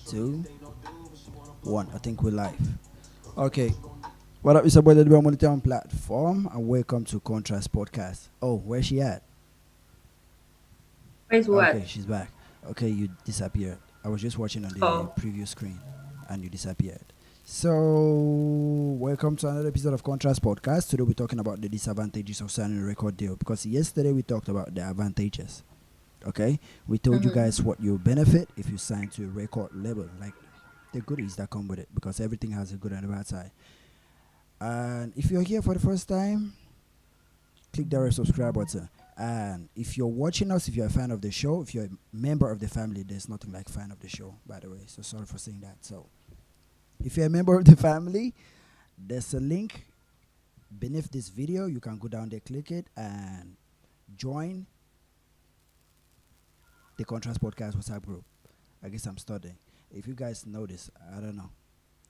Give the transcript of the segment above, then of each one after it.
Two, one. I think we're live. Okay. What up? It's about the Monitoring platform, and welcome to Contrast Podcast. Oh, where's she at? Wait, Okay, what? she's back. Okay, you disappeared. I was just watching on the Oh, preview screen, and you disappeared. So, welcome to another episode of Contrast Podcast. Today we're talking about the disadvantages of signing a record deal because yesterday we talked about the advantages. Okay, we told you mm-hmm. guys what you benefit if you sign to a record label, like the goodies that come with it, because everything has a good and a bad side. And if you're here for the first time, click the red subscribe button. And if you're watching us, if you're a fan of the show, if you're a member of the family, there's nothing like fan of the show, by the way. So sorry for saying that. So if you're a member of the family, there's a link beneath this video. You can go down there, click it, and join the Contrast Podcast WhatsApp group. I guess I'm studying. If you guys notice, I don't know.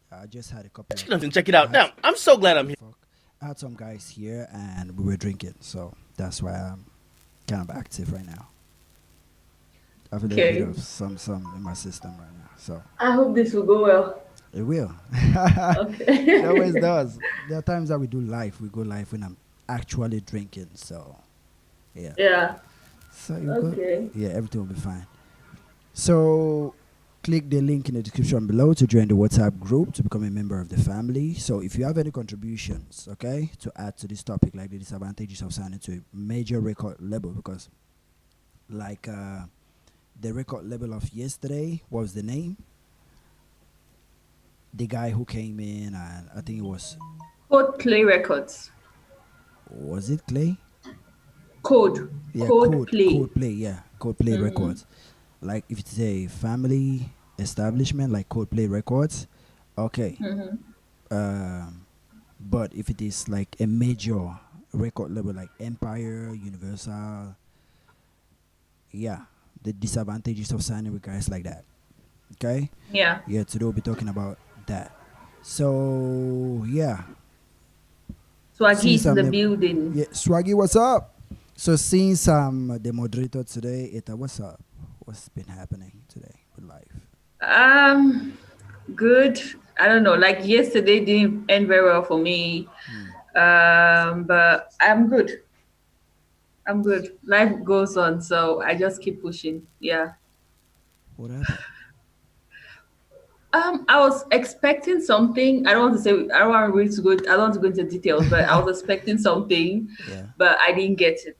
I just had a couple of And check it I out. had Now, I'm so glad I'm here. fuck. I had some guys here and we were drinking, so that's why I'm kind of active right now. I have a little bit Okay. of some in my system right now, so I hope this will go well. it will. It always Okay. does. There are times that we do live. We go live when I'm actually drinking, so yeah. Yeah. So you go. Okay. Yeah, everything will be fine. So click the link in the description below to join the WhatsApp group to become a member of the family. So if you have any contributions, okay, to add to this topic, like the disadvantages of signing to a major record label, because like the record label of yesterday, what was the name? The guy who came in, and I think it Code Play Records. was it Clay? Code. Yeah, Code Play. Code Play, yeah, Code Play Mm-hmm. Records. Like if it's a family establishment like Code Play Records, okay. Mm-hmm. Um, but if it is like a major record label like Empire, Universal, yeah, the disadvantages of signing with guys like that. Okay, Yeah. yeah, today we'll be talking about that. So yeah, since Swaggy's in I'm the the building. yeah, Swaggy, what's up? So since I'm the moderator today, Eta, what's up? What's been happening today with life? Um, Good. I don't know. Like yesterday didn't end very well for me. Hmm. But I'm good. I'm good. Life goes on, so I just keep pushing. Yeah. What happened? I was expecting something. I don't want to say. I don't want really to go. I don't want to go into details, but I was expecting something, Yeah. but I didn't get it.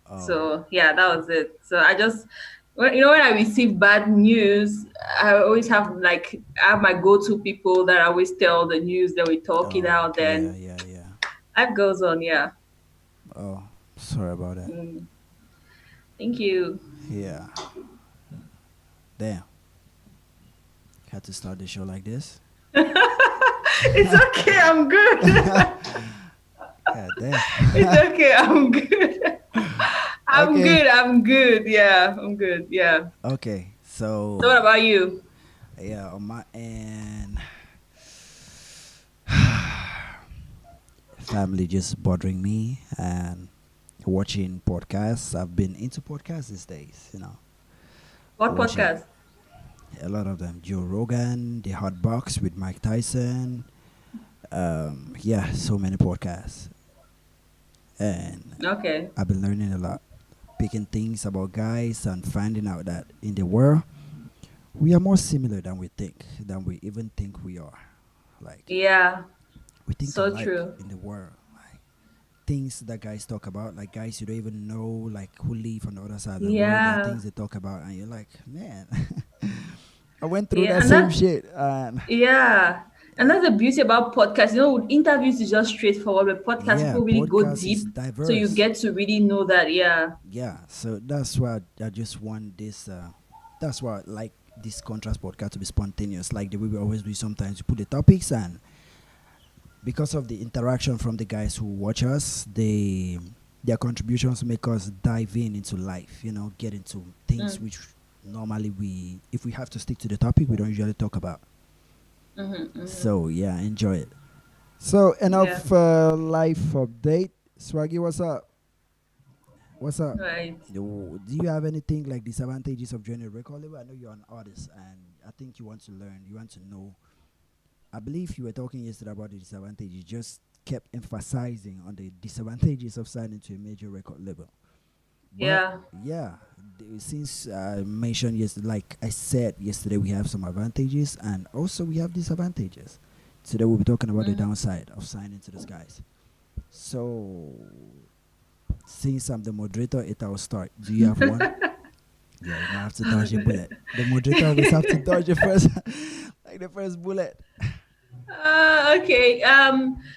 Oh. So yeah, that was it. So I just, when I receive bad news, I always have like I have my go-to people that I always tell the news. That we talk it Oh. out. Yeah. Then Yeah. Yeah. life goes on. Yeah. Oh. Sorry about that. Mm. Thank you. Yeah. Damn. Had to start the show like this. It's okay. I'm good. God damn. It's okay. I'm good. I'm Okay. good. I'm good. Yeah, I'm good. Yeah. Okay. So what So about you? yeah, on my end, family just bothering me and watching podcasts. I've been into podcasts these days. What Watching podcast? a lot of them. Joe Rogan, The Hot Box with Mike Tyson. Yeah, so many podcasts, and Okay. I've been learning a lot, picking things about guys and finding out that in the world we are more similar than we think, than we even think we are. Like Yeah. we think So alike true. in the world. Like things that guys talk about, like guys you don't even know, like who live on the other side of the world. There are Yeah. things they talk about, and you're like, man, I went through Yeah. that And same that shit. And Yeah. And that's the beauty about podcasts. With interviews is just straightforward, but podcasts yeah, people really go podcast is deep. So you diverse. get to really know that, yeah. Yeah, so that's why I just want this. That's why I like this contrast podcast to be spontaneous, like the way we always do. Sometimes we put the topics, and because of the interaction from the guys who watch us, their contributions make us dive into life. Get into things Mm. which normally if we have to stick to the topic, we don't usually talk about. Mm-hmm, mm-hmm. So yeah, enjoy it. So Yeah. enough life update. Swaggy, what's up? What's up? Right. Do you have anything like disadvantages of joining a record label? I know you're an artist, and I think you want to learn. You want to know. I believe you were talking yesterday about the disadvantages. You just kept emphasizing on the disadvantages of signing to a major record label. But Yeah. yeah, since I mentioned yesterday, like I said yesterday, we have some advantages and also we have disadvantages. Today we'll be talking about the Mm. downside of signing to the skies. So, since I'm the moderator, it will start. Do you have one? Yeah, you might have to dodge a bullet. The moderator always have to dodge the first, like the first bullet. Okay.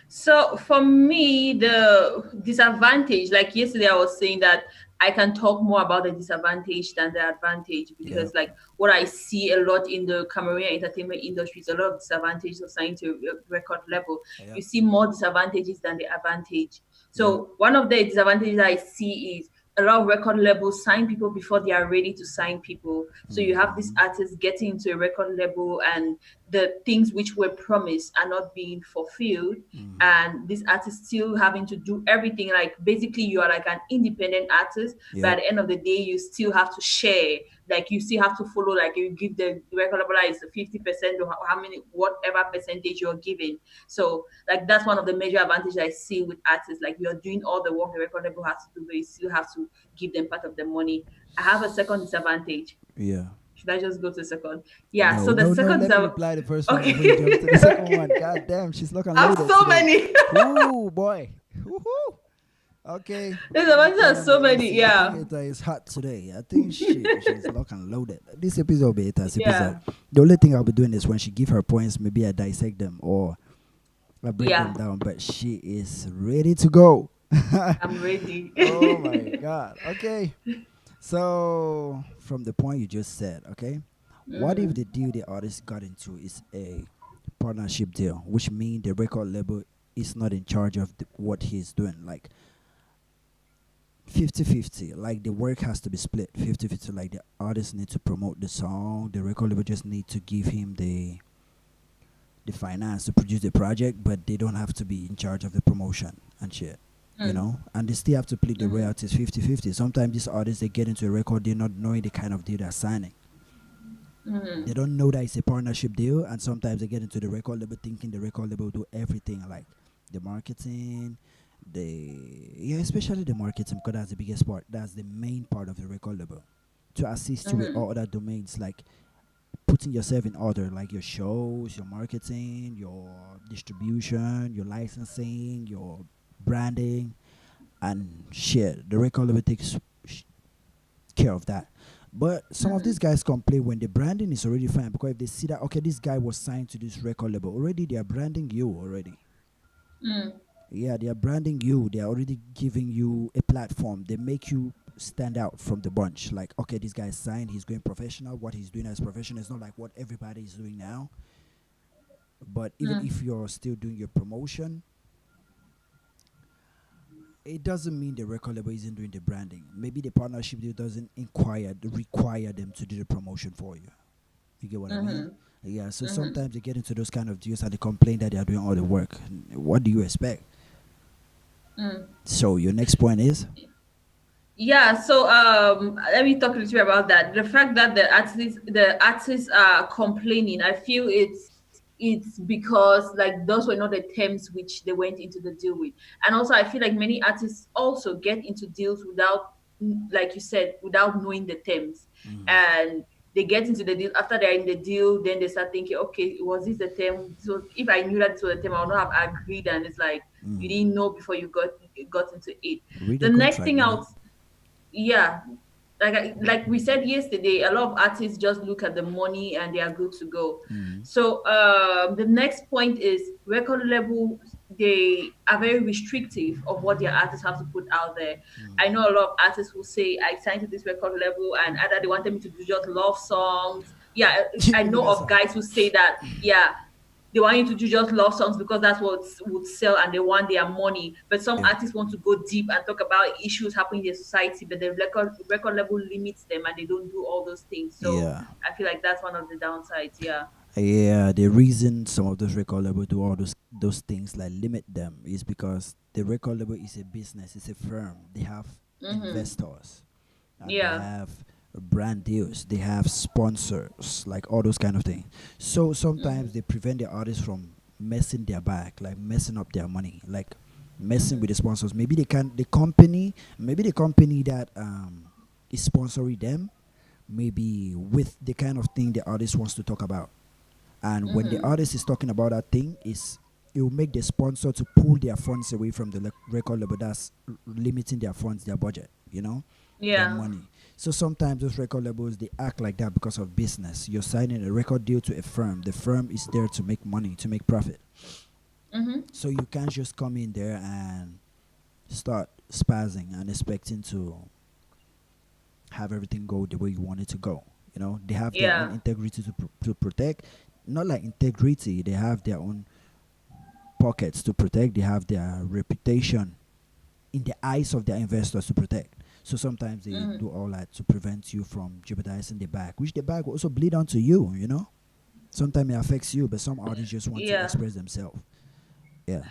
So for me, the disadvantage, like yesterday, I was saying that I can talk more about the disadvantage than the advantage Yeah, because, like, what I see a lot in the Cameroonian entertainment industry is a lot of disadvantages of signing to a record level. yeah, You see more disadvantages than the advantage. yeah. So one of the disadvantages I see is a lot of record labels sign people before they are ready to sign people. So you have these Mm-hmm. artists getting into a record label and the things which were promised are not being fulfilled, Mm-hmm. and these artists still having to do everything. Like basically you are like an independent artist, but at Yep. the end of the day you still have to share, like you still have to follow, like you give the record label is 50% or how many whatever percentage you're giving. So like that's one of the major advantages I see with artists, like you're doing all the work the record label has to do, but you still have to give them part of the money. I have a second disadvantage. Yeah. Should I just go to the second? Yeah, so No, the no, no. second Let me disadvantage. reply the first one before you jump to the second Okay. one. God damn, she's looking I have loaded so today. many. Ooh, boy. Woohoo. Okay, There's let me a turn on the so many. AC. I think Yeah. it is hot today. I think she's locked and loaded. This episode will be Ita's episode. Yeah. The only thing I'll be doing is when she give her points, maybe I dissect them or I break them Yeah. down. But she is ready to go. I'm ready. Oh my god. Okay. So from the point you just said, okay, what if Mm. the deal the artist got into is a partnership deal, which means the record label is not in charge of what he's doing, like 50-50, like the work has to be split 50-50, like the artist need to promote the song, the record label just need to give him the finance to produce the project, but they don't have to be in charge of the promotion and shit, Mm. and they still have to split the Mm. royalties 50-50. Sometimes these artists they get into a record, they're not knowing the kind of deal they're signing. They Mm. don't know that it's a partnership deal, and sometimes they get into the record label thinking the record label will do everything, like the marketing, especially the marketing, because that's the biggest part. That's the main part of the record label, to assist you with Mm. all other domains, like putting yourself in order, like your shows, your marketing, your distribution, your licensing, your branding, and shit. The record label takes sh- care of that. But some of these Mm. guys complain when the branding is already fine, because if they see that okay, this guy was signed to this record label already, they are branding you already. Mm. Yeah, they are branding you. They are already giving you a platform. They make you stand out from the bunch. Like, okay, this guy is signed. He's going professional. What he's doing as professional is not like what everybody is doing now. But even Mm. if you're still doing your promotion, it doesn't mean the record label isn't doing the branding. Maybe the partnership deal doesn't require them to do the promotion for you. You get what I mean? Mhm. Yeah. So Mhm. sometimes they get into those kind of deals and they complain that they are doing all the work. What do you expect? Mm. So your next point is, Yeah, so let me talk a little bit about that. The fact that the artists are complaining, I feel it's because like those were not the terms which they went into the deal with. And also I feel like many artists also get into deals without, like you said, without knowing the terms. mm, And they get into the deal after they're in the deal, then they start thinking, okay, was this the term? So if I knew that this was the term, I would not have agreed. And it's like you mm, didn't know before you got into it. read The the next contract, thing man. I'll yeah, like we said yesterday, a lot of artists just look at the money and they are good to go. Mm, So the next point is record labels. They are very restrictive of what their artists have to put out there. I mm. know a lot of artists who say I signed to this record label and either they wanted me to do just love songs. Yeah, I Give me know that of song. guys who say that. Yeah, they want you to do just love songs because that's what would sell and they want their money. But some Yeah, artists want to go deep and talk about issues happening in the society, but the record level limits them and they don't do all those things. So yeah, I feel like that's one of the downsides. Yeah. yeah. The reason some of those record labels do all those things like limit them is because the record label is a business, it's a firm. They have Mm-hmm. investors, and they Yeah. have brand deals, they have sponsors, like all those kind of things. So sometimes Mm-hmm. they prevent the artists from messing their back, like messing up their money, like messing Mm-hmm. with the sponsors. Maybe they can the company, maybe the company that is sponsoring them, maybe with the kind of thing the artist wants to talk about. And when the Mm-hmm. artist is talking about that thing, is it will make the sponsor to pull their funds away from the record label. That's limiting their funds, their budget, their Yeah. money. So sometimes those record labels, they act like that because of business. You're signing a record deal to a firm. The firm is there to make money, to make profit. Mm-hmm. So you can't just come in there and start spazzing and expecting to have everything go the way you want it to go. They have their own Yeah. integrity to protect. Not like integrity, they have their own pockets to protect. They have their reputation in the eyes of their investors to protect. So sometimes they Mm-hmm. do all that to prevent you from jeopardizing the bag, which the bag will also bleed onto you. Sometimes it affects you, but some artists just want to Yeah. express themselves. Yeah.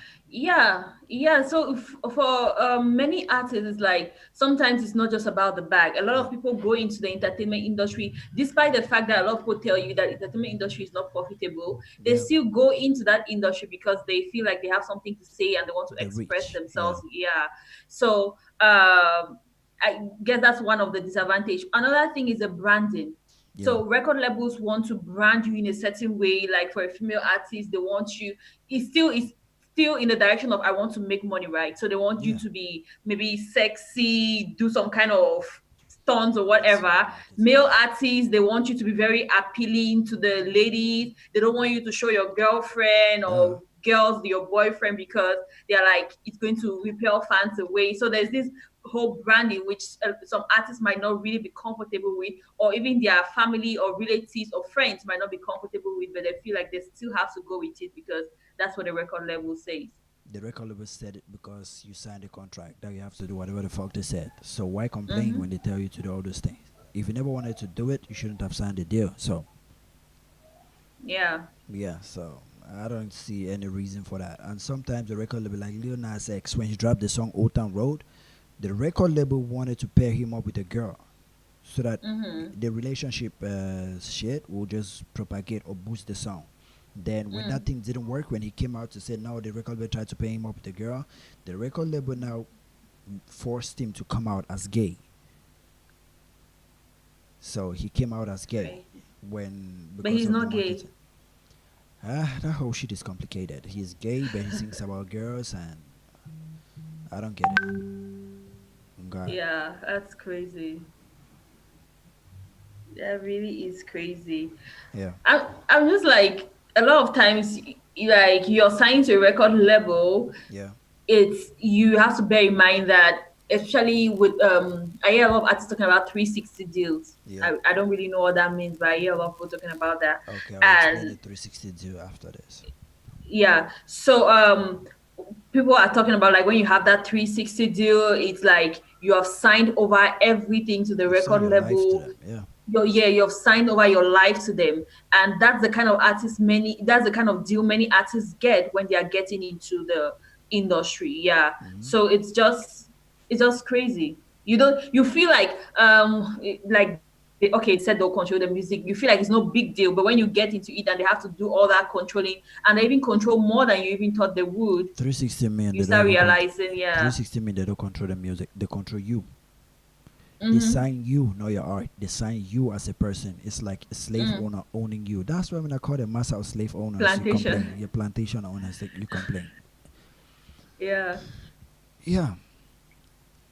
Yeah. So for many artists, it's like sometimes it's not just about the bag. A lot Yeah. of people go into the entertainment industry, despite the fact that a lot of people tell you that entertainment industry is not profitable. They Yeah. still go into that industry because they feel like they have something to say and they want to The express rich. Yeah. themselves. Yeah. So I guess that's one of the disadvantage. Another thing is the branding. Yeah. So record labels want to brand you in a certain way. Like for a female artist, they want you. It's still in the direction of I want to make money, right? So they want you Yeah. to be maybe sexy, do some kind of stunts or That's all whatever. marketing. Male Yeah. artists, they want you to be very appealing to the ladies. They don't want you to show your girlfriend Uh, or girls your boyfriend because they're like it's going to repel fans away. So there's this whole branding which some artists might not really be comfortable with, or even their family or relatives or friends might not be comfortable with, but they feel like they still have to go with it because that's what the record label says. the record label said it because you signed a contract that you have to do whatever the fuck they said. So why complain when Mm-hmm. they tell you to do all those things? If you never wanted to do it, you shouldn't have signed the deal. So Yeah. yeah, so I don't see any reason for that. And sometimes the record label, like Lil Nas X, when he dropped the song Old Town Road, the record label wanted to pair him up with a girl so that Mm-hmm. the relationship shit will just propagate or boost the song. Then when that Mm. thing didn't work, when he came out to say no, the record label tried to pair him up with a girl, the record label now forced him to come out as gay. So he came out as gay Crazy. when But because he's of the not gay. marketing. That whole shit is complicated. He's gay, but he sings about girls, and I don't get it. God, Yeah, that's crazy. That really is crazy. yeah, I'm just like a lot of times like you're signed to a record label, yeah, it's you have to bear in mind that especially with I hear a lot of artists talking about 360 deals. yeah. I don't really know what that means, but I hear a lot of people talking about that. Okay, I'll explain the And 360 do after this. yeah, so people are talking about like when you have that 360 deal, it's like you have signed over everything to the You sign record your life to label. them. Yeah, Yeah, you've signed over your life to them, and that's the kind of artist many that's the kind of deal many artists get when they are getting into the industry. Yeah, hmm so it's just crazy. You feel like like okay, they said they'll control the music. You feel like it's no big deal, but when you get into it and they have to do all that controlling, and they even control more than you even thought they would, 360 mean you they don't start even realizing, yeah. 360 mean they don't control the music. They control you. They Mm-hmm. sign you, not your art. They sign you as a person. It's like a slave Mm. owner owning you. That's why when I call them master of slave owners, you complain. Plantation. Your plantation owners, you complain. Yeah. Yeah.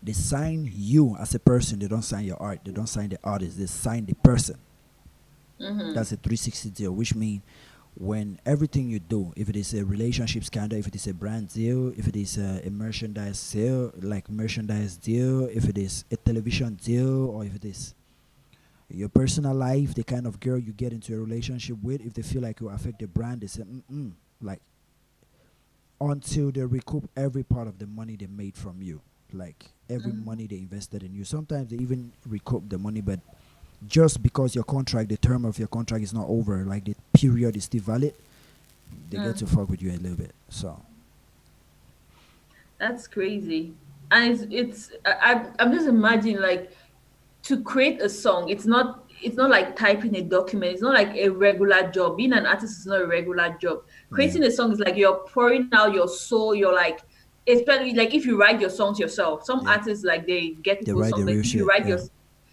They sign you as a person. They don't sign your art. They don't sign the artist. They sign the person. Mm-hmm. That's a 360 deal, which means when everything you do, if it is a relationship scandal, if it is a brand deal, if it is a merchandise sale, like merchandise deal, if it is a television deal, or if it is your personal life, the kind of girl you get into a relationship with, if they feel like you affect the brand, they say, like, until they recoup every part of the money they made from you, like every Mm-hmm. money they invested in you. Sometimes they even recoup the money, but just because your contract, the term of your contract is not over, like the period is still valid, they get Mm. to fuck with you a little bit. So That's crazy. And I'm just imagining like to create a song. It's not like typing a document. It's not like a regular job. Being an artist is not a regular job. Yeah, Creating a song is like you're pouring out your soul. You're like, especially like if you write your songs yourself. Some yeah. artists like they get They people's write the songs, but real if you shit. write your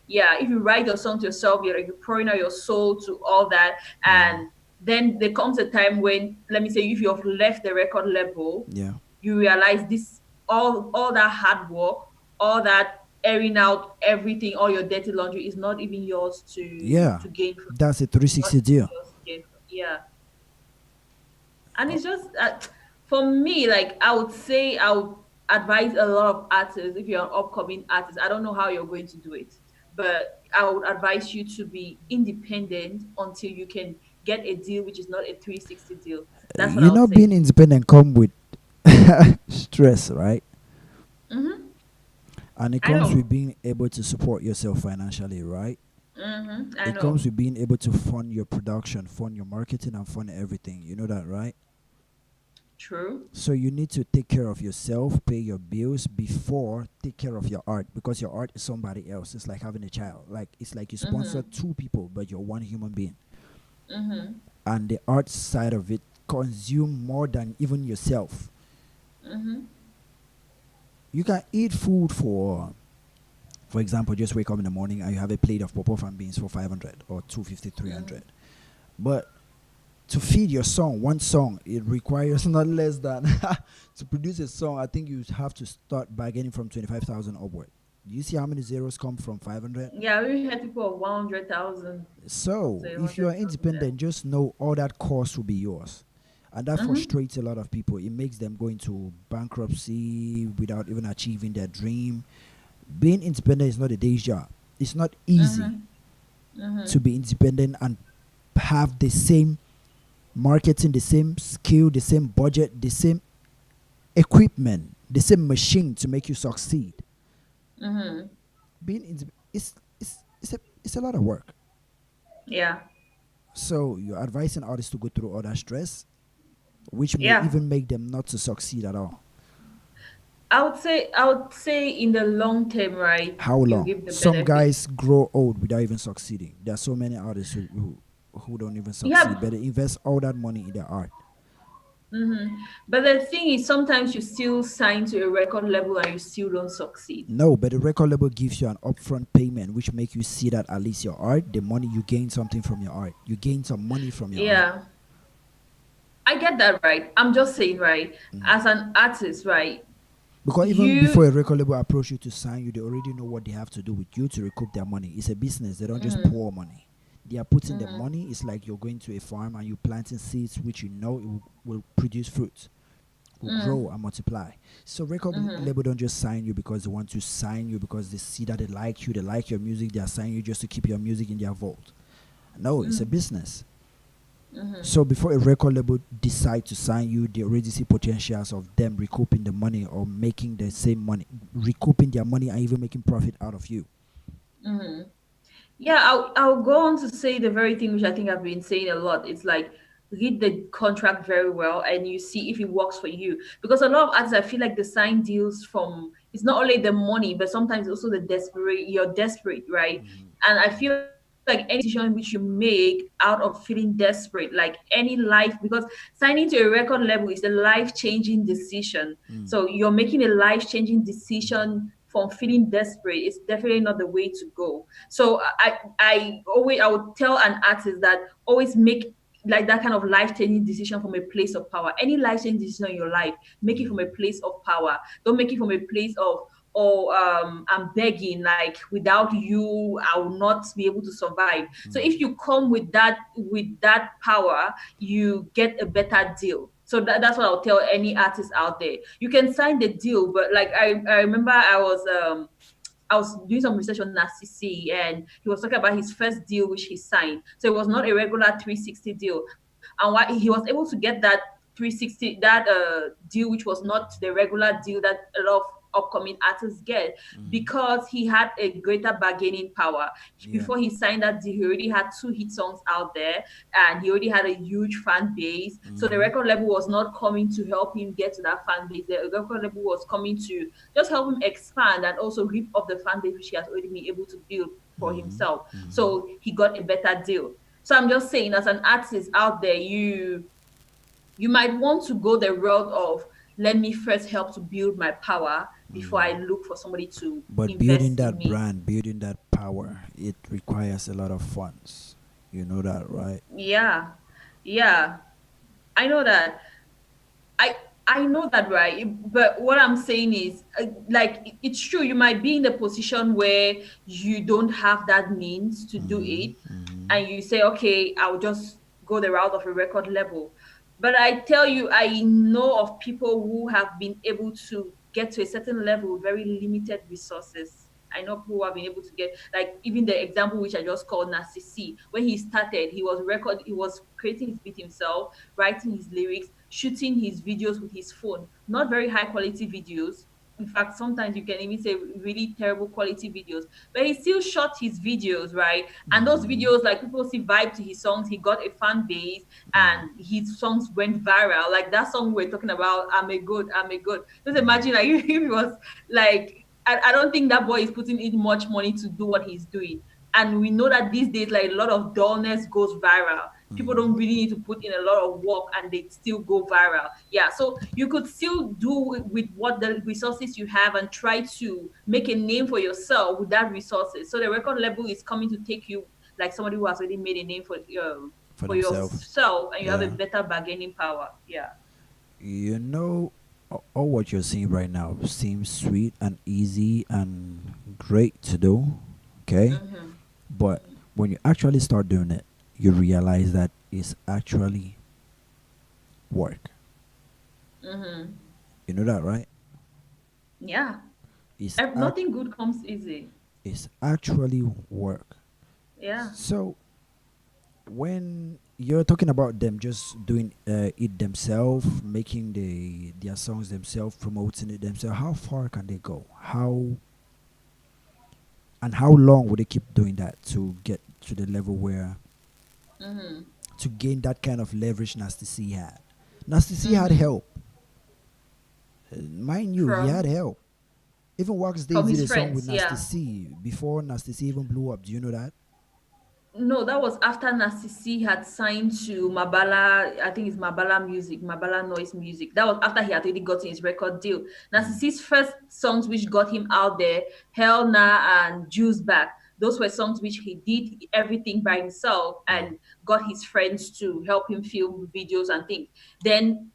Yeah. yeah, if you write your songs yourself, you're like you're pouring out your soul to all that. Mm. And then there comes a time when, let me say, if you've left the record label, Yeah. you realize this, all that hard work, all that airing out everything, all your dirty laundry is not even yours Yeah. to gain from. That's a It's not 360 even deal. yours to gain from. Yeah. And Oh, it's just for me, like I would say, I would advise a lot of artists. If you're an upcoming artist, I don't know how you're going to do it, but I would advise you to be independent until you can get a deal which is not a 360 deal. That's what I you would know, say. being independent come with stress, right? Mm-hmm. And it I comes know. with being able to support yourself financially, right? Mm-hmm. I It comes know. with being able to fund your production, fund your marketing, and fund everything. You know that, right? True. So you need to take care of yourself, pay your bills before take care of your art, because your art is somebody else. It's like having a child. Like it's like you sponsor Mm-hmm. two people, but you're one human being. Mm-hmm. And the art side of it consume more than even yourself. Mm-hmm. You can eat food for example, just wake up in the morning and you have a plate of pop and beans for 500 or 250, 300. Mm-hmm. But to feed your song, one song, it requires not less than to produce a song. I think you have to start by getting from 25,000 upward. Do you see how many zeros come from 500? Yeah, we had people of 100,000 So to if you are 100,000. Yeah. independent, just know all that cost will be yours. And that Mm-hmm. frustrates a lot of people. It makes them go into bankruptcy without even achieving their dream. Being independent is not a day's job. It's not easy Mm-hmm. Mm-hmm. to be independent and have the same marketing, the same skill, the same budget, the same equipment, the same machine to make you succeed. Mm-hmm. Being in, it's a lot of work. Yeah. So you're advising artists to go through all that stress, which may Yeah. even make them not to succeed at all. I would say in the long term, right, How you long? give the Some benefit. guys grow old without even succeeding. There are so many artists who don't even succeed, Yeah. but they invest all that money in their art. Mm-hmm. But the thing is, sometimes you still sign to a record level and you still don't succeed. No, but the record label gives you an upfront payment, which make you see that at least your art, the money you gain something from your art. You gain some money from your art. Yeah. I get that, right. I'm just saying, right, Mm. as an artist, right, Because even before you a record label approach you to sign you, they already know what they have to do with you to recoup their money. It's a business. They don't just mm-hmm. pour money. They are putting the Mm-hmm. money. It's like you're going to a farm and you're planting seeds, which you know will produce fruits, will grow and multiply. So record Mm-hmm. label don't just sign you because they want to sign you because they see that they like you, they like your music. They are signing you just to keep your music in their vault. No, it's a Mm-hmm. business. Mm-hmm. So before a record label decide to sign you, they already see potentials of them recouping the money or making the same money, recouping their money and even making profit out of you. Mm-hmm. Yeah, I'll go on to say the very thing which I think I've been saying a lot. It's like read the contract very well and you see if it works for you. Because a lot of artists, I feel like they sign deals from, it's not only the money, but sometimes also the desperate. You're desperate, right? And I feel like any decision which you make out of feeling desperate, like any life, because signing to a record level is a life changing decision. Mm. So you're making a life changing decision from feeling desperate. It's definitely not the way to go. So I would tell an artist that always make like that kind of life changing decision from a place of power. Any life changing decision in your life, make it from a place of power. Don't make it from a place of, oh, I'm begging, like without you I will not be able to survive. So if you come with that power, you get a better deal. So that's what I'll tell any artist out there. You can sign the deal, but like I remember I was doing some research on Narcissi, and he was talking about his first deal which he signed. So it was not a regular 360 deal. And why he was able to get that 360, that deal which was not the regular deal that a lot of upcoming artists get, Mm-hmm. because he had a greater bargaining power. Yeah. Before he signed that deal, he already had two hit songs out there, and he already had a huge fan base. So the Mm-hmm. record label was not coming to help him get to that fan base. The record label was coming to just help him expand and also rip up the fan base which he has already been able to build for Mm-hmm. himself. Mm-hmm. So he got a better deal. So I'm just saying, as an artist out there, you might want to go the route of, let me first help to build my power before I Mm. look for somebody to But building invest in that me. brand, building that power, it requires a lot of funds. You know that, right? Yeah, yeah, I know that. I I know that, right? But what I'm saying is, like, it's true. You might be in a position where you don't have that means to do Mm-hmm. it, Mm-hmm. and you say, okay, I'll just go the route of a record label. But I tell you, I know of people who have been able to get to a certain level with very limited resources. I know people who have been able to get, like, even the example which I just called, Narcissi. When he started, he was creating his beat himself, writing his lyrics, shooting his videos with his phone. Not very high quality videos. In fact, sometimes you can even say really terrible quality videos. But he still shot his videos, right? And those Mm-hmm. videos, like, people still vibe to his songs. He got a fan base, Mm. and his songs went viral. Like that song we are talking about, I'm a good, I'm a good. Just Mm. imagine, like, if he was like, I don't think that boy is putting in much money to do what he's doing. And we know that these days, like, a lot of dullness goes viral. People Mm. don't really need to put in a lot of work and they still go viral. Yeah, so you could still do with what the resources you have and try to make a name for yourself with that resources. So the record label is coming to take you like somebody who has already made a name For for themselves. yourself, and you have a Yeah. better bargaining power. Yeah. You know, all what you're seeing right now seems sweet and easy and great to do. Okay. Mm-hmm. But Mm-hmm. when you actually start doing it, you realize that it's actually work. Mm-hmm. You know that, right? Yeah. It's Nothing good comes easy. it's actually work. Yeah. So when you're talking about them just doing it themselves, making their songs themselves, promoting it themselves, how far can they go? How long would they keep doing that to get to the level where Mm-hmm. to gain that kind of leverage Nasty C had? Nasty C had Mm-hmm. help. Mind you, he had From help. Even Wax Day from did his a song with friends, Nasty yeah. C before Nasty C even blew up. Do you know that? No, that was after Narcissi had signed to Mabala. I think it's Mabala Music, Mabala Noise Music. That was after he had already gotten his record deal. Mm. Narcissi's first songs which got him out there, Hell Nah and Juice Back. Those were songs which he did everything by himself Mm. and got his friends to help him film videos and things. Then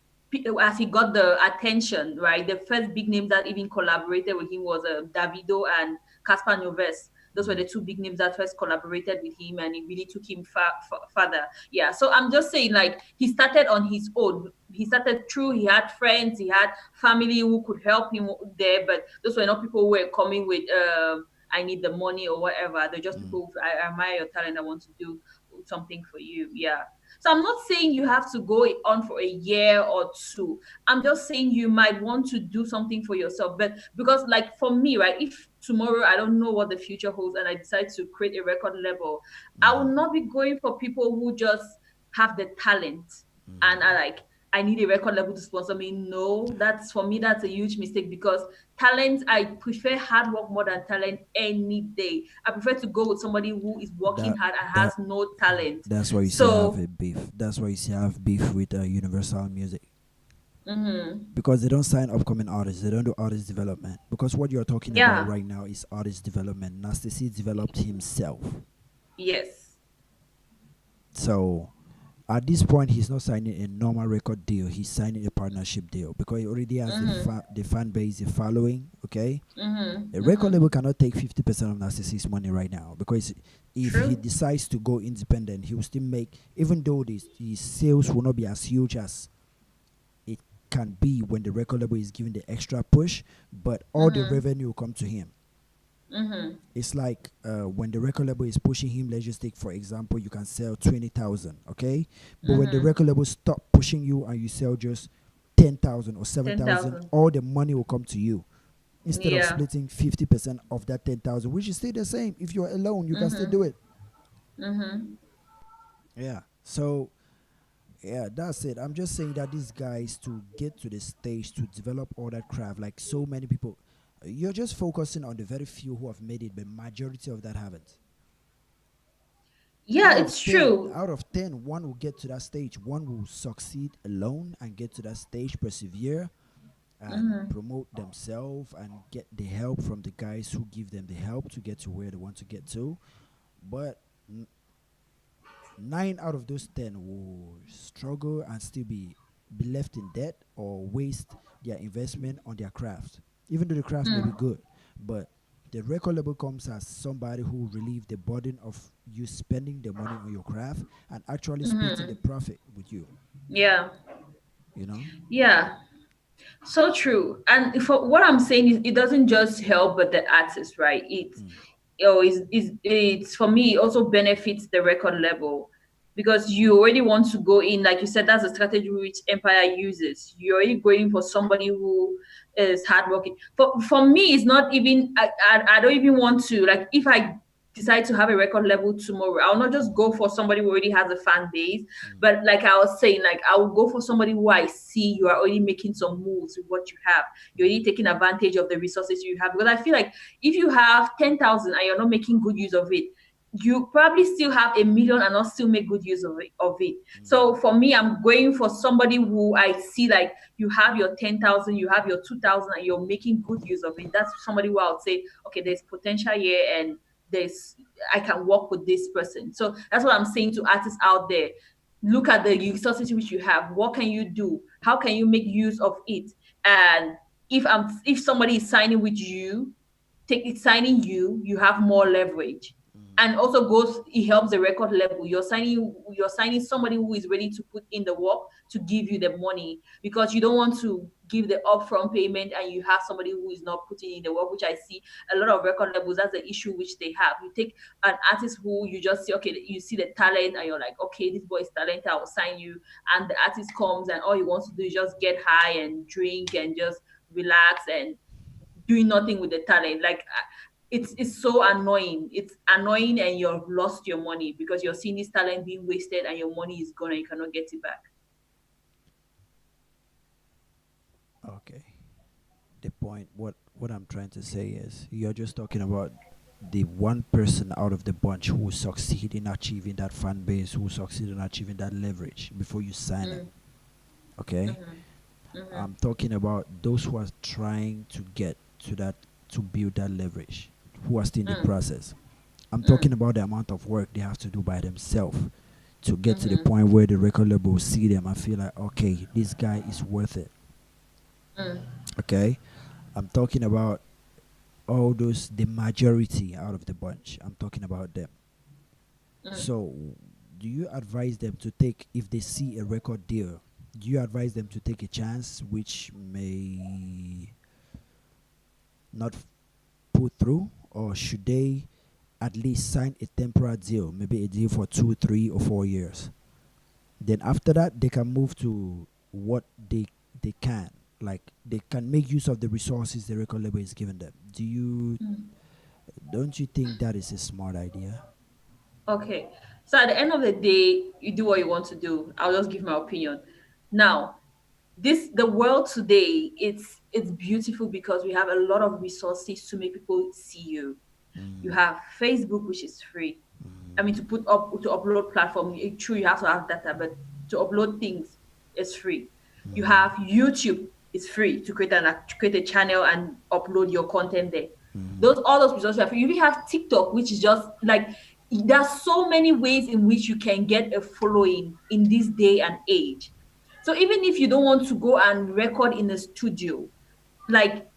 as he got the attention, right, the first big names that even collaborated with him was Davido and Caspar Noves. Those were Mm. the two big names that first collaborated with him, and it really took him further. Yeah, so I'm just saying, like, he started on his own. He started through, he had friends, he had family who could help him there, but those were not people who were coming with, I need the money or whatever. They're just Mm. people, I admire your talent, I want to do something for you. Yeah. So I'm not saying you have to go on for a year or two. I'm just saying you might want to do something for yourself. But because, like, for me, right, if tomorrow I don't know what the future holds and I decide to create a record label, I will Mm. not be going for people who just have the talent and Mm. are like, I need a record label to sponsor me. No, that's for me, that's a huge mistake, because talent, I prefer hard work more than talent any day. I prefer to go with somebody who is working That hard and has that no talent. that's why you see I have So, a beef. That's why you see I have beef with Universal Music mhm. because they don't sign upcoming artists. They don't do artist development because what you're talking about Yeah, right now is artist development. Nasty C developed himself. yes. So at this point, he's not signing a normal record deal. He's signing a partnership deal because he already has Mhm. the fan base, the following. Okay, Mhm. a record Mhm. label cannot take 50% of Narcissist's money right now because if he True. decides to go independent, he will still make, even though his sales will not be as huge as it can be when the record label is giving the extra push, but all the Mhm. revenue will come to him. Mhm. It's like when the record label is pushing him, let's just take for example, you can sell 20,000, okay? But when the Mhm. record label stop pushing you and you sell just 10,000 or 7,000, 10,000. all the money will come to you. instead of Yeah. splitting 50% of that 10,000, which is still the same. If you're alone, you can still Mm-hmm. do it. Mm-hmm. Yeah. So yeah, that's it. I'm just saying that these guys to get to the stage to develop all that craft, like so many people, you're just focusing on the very few who have made it, but majority of that haven't. Yeah, Out of it's 10, true. out of 10, one will get to that stage. One will succeed alone and get to that stage, persevere and Mm-hmm. promote themselves and get the help from the guys who give them the help to get to where they want to get to. But 9 out of those 10 will struggle and still be left in debt or waste their investment on their craft, even though the craft may be Mm. good. But the record label comes as somebody who relieve the burden of you spending the money on your craft and actually splitting the Mm-hmm. profit with you. Yeah. You know. Yeah. So true. And for what I'm saying is it doesn't just help but the artist, right? Mm, It's for me it also benefits the record level because you already want to go in, like you said, that's a strategy which Empire uses. You're already going for somebody who is hardworking. For me, it's not even I don't even want to, like, if I decide to have a record level tomorrow, I'll not just go for somebody who already has a fan base. mm, But like I was saying, like I will go for somebody who I see you are already making some moves with what you have. You're mm, already taking advantage of the resources you have. Because I feel like if you have 10,000 and you're not making good use of it, you probably still have a million and not still make good use of it. mm, So for me, I'm going for somebody who I see, like, you have your 10,000, you have your 2,000, and you're making good use of it. That's somebody who I would say, okay, there's potential here, and there's I can work with this person. So that's what I'm saying to artists out there. Look at the resources which you have. What can you do? How can you make use of it? And if somebody is signing with you, take it signing you, you have more leverage. mm, And also goes, it helps the record level. You're signing somebody who is ready to put in the work to give you the money, because you don't want to give the upfront payment and you have somebody who is not putting in the work, which I see a lot of record labels. That's the issue which they have. You take an artist who you just see, okay, you see the talent and you're like, okay, this boy is talented, I will sign you. And the artist comes and all he wants to do is just get high and drink and just relax and doing nothing with the talent. Like, it's so annoying. It's annoying, and you've lost your money because you're seeing this talent being wasted and your money is gone and you cannot get it back. okay. The point, what I'm trying to say is you're just talking about the one person out of the bunch who succeed in achieving that fan base, who succeed in achieving that leverage before you sign them. Mm, Okay, mhm, mhm, I'm talking about those who are trying to get to that, to build that leverage, who are still in the mm, process. I'm talking mm, about the amount of work they have to do by themselves to get to the mhm, point where the record label will see them and feel like, okay, this guy is worth it. mm, Okay, I'm talking about all those, the majority out of the bunch. I'm talking about them. mm. So do you advise them to take, if they see a record deal, do you advise them to take a chance which may not put through, or should they at least sign a temporary deal, maybe a deal for 2, 3, or 4 years? Then after that, they can move to what they can, like they can make use of the resources the record label is giving them. Don't you think that is a smart idea? Okay. So at the end of the day, you do what you want to do. I'll just give my opinion. Now, the world today, it's beautiful because we have a lot of resources to make people see you. You Mm, have Facebook, which is free. I mean, to upload platform, true, you have to have data, but to upload things is free. You mm, have YouTube, it's free to create a channel and upload your content there. mm, All those resources are free. You even have TikTok, which is just like, there's so many ways in which you can get a following in this day and age. So even if you don't want to go and record in a studio, like,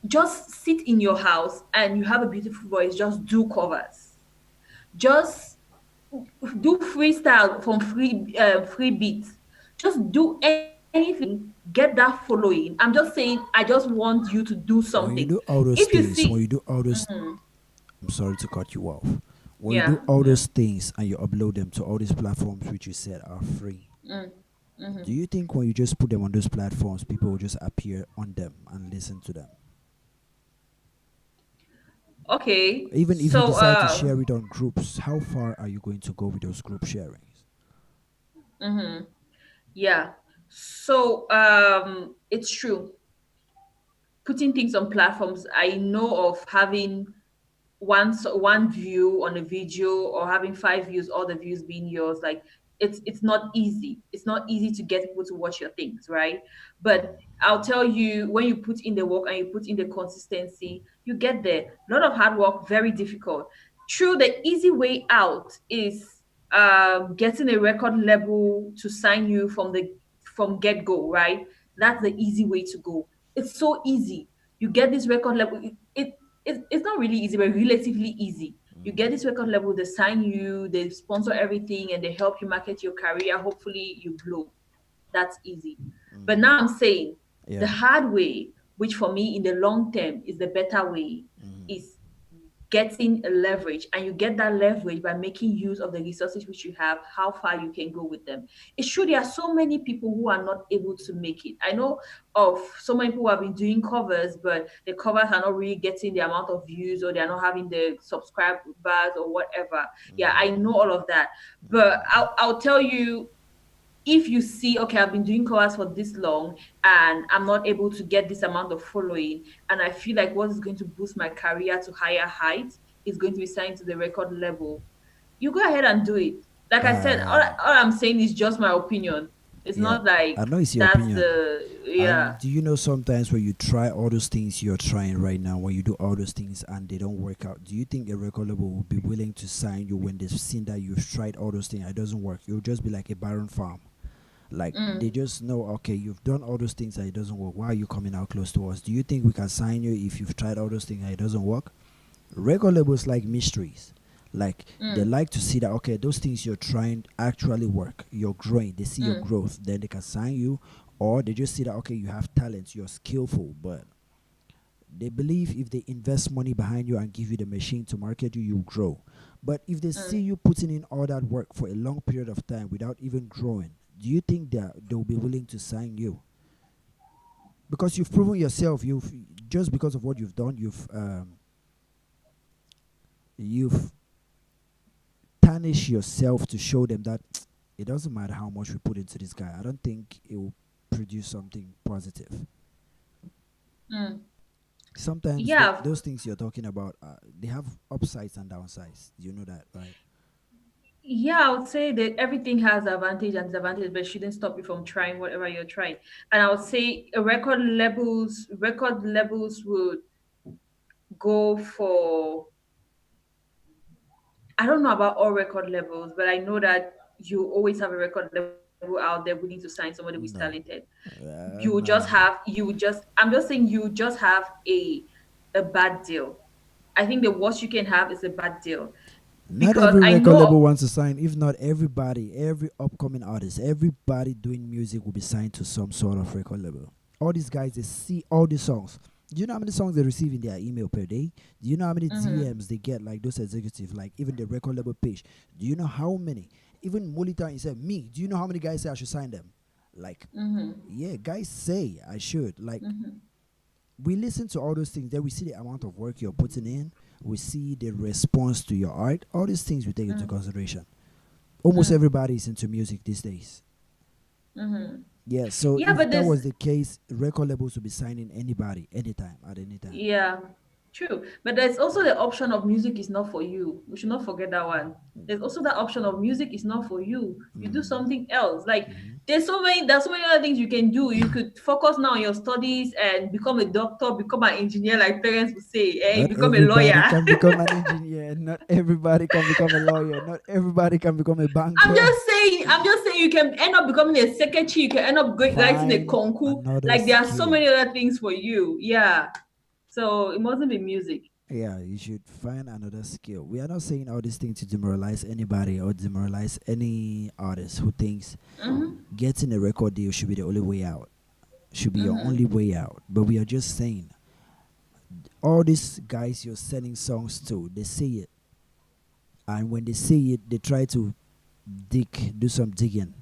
just sit in your house and you have a beautiful voice, just do covers. Just do freestyle from free beats. Just do anything, get that following. I'm just saying, I just want you to do when you something. do all those If you things when see, you do all those mhm, I'm sorry to cut you off. When you do yeah, all yeah, those things and you upload them to all these platforms which you said are free, mm, do mhm. you think when you just put them on those platforms, people will just appear on them and listen to them? Okay. Even if you So decide to share it on groups, how far are you going to go with those group sharings? mhm, yeah. So it's true. Putting things on platforms, I know of having one view on a video or having 5 views, all the views being yours. Like it's not easy. It's not easy to get people to watch your things, right? But I'll tell you, when you put in the work and you put in the consistency, you get there. A lot of hard work, very difficult. True, the easy way out is getting a record label to sign you from get go, right? That's the easy way to go. It's so easy. You get this record label. It's not really easy, but relatively easy. You get this record level, they sign you, they sponsor everything, and they help you market your career. Hopefully, you blow. That's easy. But now I'm saying the Yeah. hard way, which for me in the long term is the better way, is getting a leverage, and you get that leverage by making use of the resources which you have, how far you can go with them. It's true there are so many people who are not able to make it. I know of so many people who have been doing covers, but the covers are not really getting the amount of views, or they're not having the subscribers or whatever. Yeah, I know all of that. But I'll tell you, if you see, okay, I've been doing covers for this long and I'm not able to get this amount of following, and I feel like what is going to boost my career to higher heights is going to be signed to the record level, you go ahead and do it. Like I said, Uh, all I'm saying is just my opinion. It's yeah. not like I know it's your that's opinion. the, yeah. And do you know sometimes when you try all those things you're trying right now, when you do all those things and they don't work out, do you think a record label will be willing to sign you when they've seen that you've tried all those things and it doesn't work? You'll just be like a barren farm. Like they Mm, just know, okay, you've done all those things and it doesn't work. Why are you coming out close to us? Do you think we can sign you if you've tried all those things and it doesn't work? Record labels like mysteries. Like they mm, like to see that, okay, those things you're trying actually work. You're growing. They see your mm, growth, then they can sign you. Or they just see that, okay, you have talent, you're skillful, but they believe if they invest money behind you and give you the machine to market you, you grow. But if they see mm. you putting in all that work for a long period of time without even growing, do you think that they'll be willing to sign you? Because you've proven yourself. You've just because of what you've done, you've tarnished yourself to show them that it doesn't matter how much we put into this guy. I don't think it will produce something positive. Mm. Sometimes Yeah, those things you're talking about, they have upsides and downsides. You know that, right? yeah, I would say that everything has advantage and disadvantage, but it shouldn't stop you from trying whatever you're trying. And I would say record levels would go for, I don't know about all record levels, but I know that you always have a record level out there willing to sign somebody who's talented. No, no. I'm just saying you just have a bad deal. I think the worst you can have is a bad deal, Not because every I record label know. wants to sign. If not everybody, every upcoming artist, everybody doing music will be signed to some sort of record label. All these guys, they see all these songs. Do you know how many songs they receive in their email per day? Do you know how many Mhm, DMs they get, like those executives, like even the record label page? Do you know how many? Even Molita, he said, me, do you know how many guys say I should sign them? Like, mhm, yeah, guys say I should. Like, mhm, we listen to all those things, then we see the amount of work you're putting in, we see the response to your art. All these things we take into mhm, consideration. Almost mhm, everybody is into music these days. mhm. Yeah, so Yeah, if but that this, was the case, record labels would be signing anybody, anytime, at any time. yeah, true. But there's also the option of music is not for you. We should not forget that one. There's also that option of music is not for you. You do Mm-hmm. something else. Like Mm-hmm. there's so many other things you can do. You could focus now on your studies and become a doctor, become an engineer, like parents would say, hey, Not become a everybody lawyer. can become an engineer. Not everybody can become a lawyer. Not everybody can become a banker. I'm just saying you can end up becoming a secretary, you can end up writing a Find concours. another Like there are so skill. many other things for you. Yeah. So it mustn't be music. Yeah, you should find another skill. We are not saying all these things to demoralize anybody or demoralize any artist who thinks Mm-hmm. getting a record deal should be the only way out, should be your Mm-hmm. only way out. But we are just saying all these guys you're sending songs to, they say it. And when they say it, they try to do some digging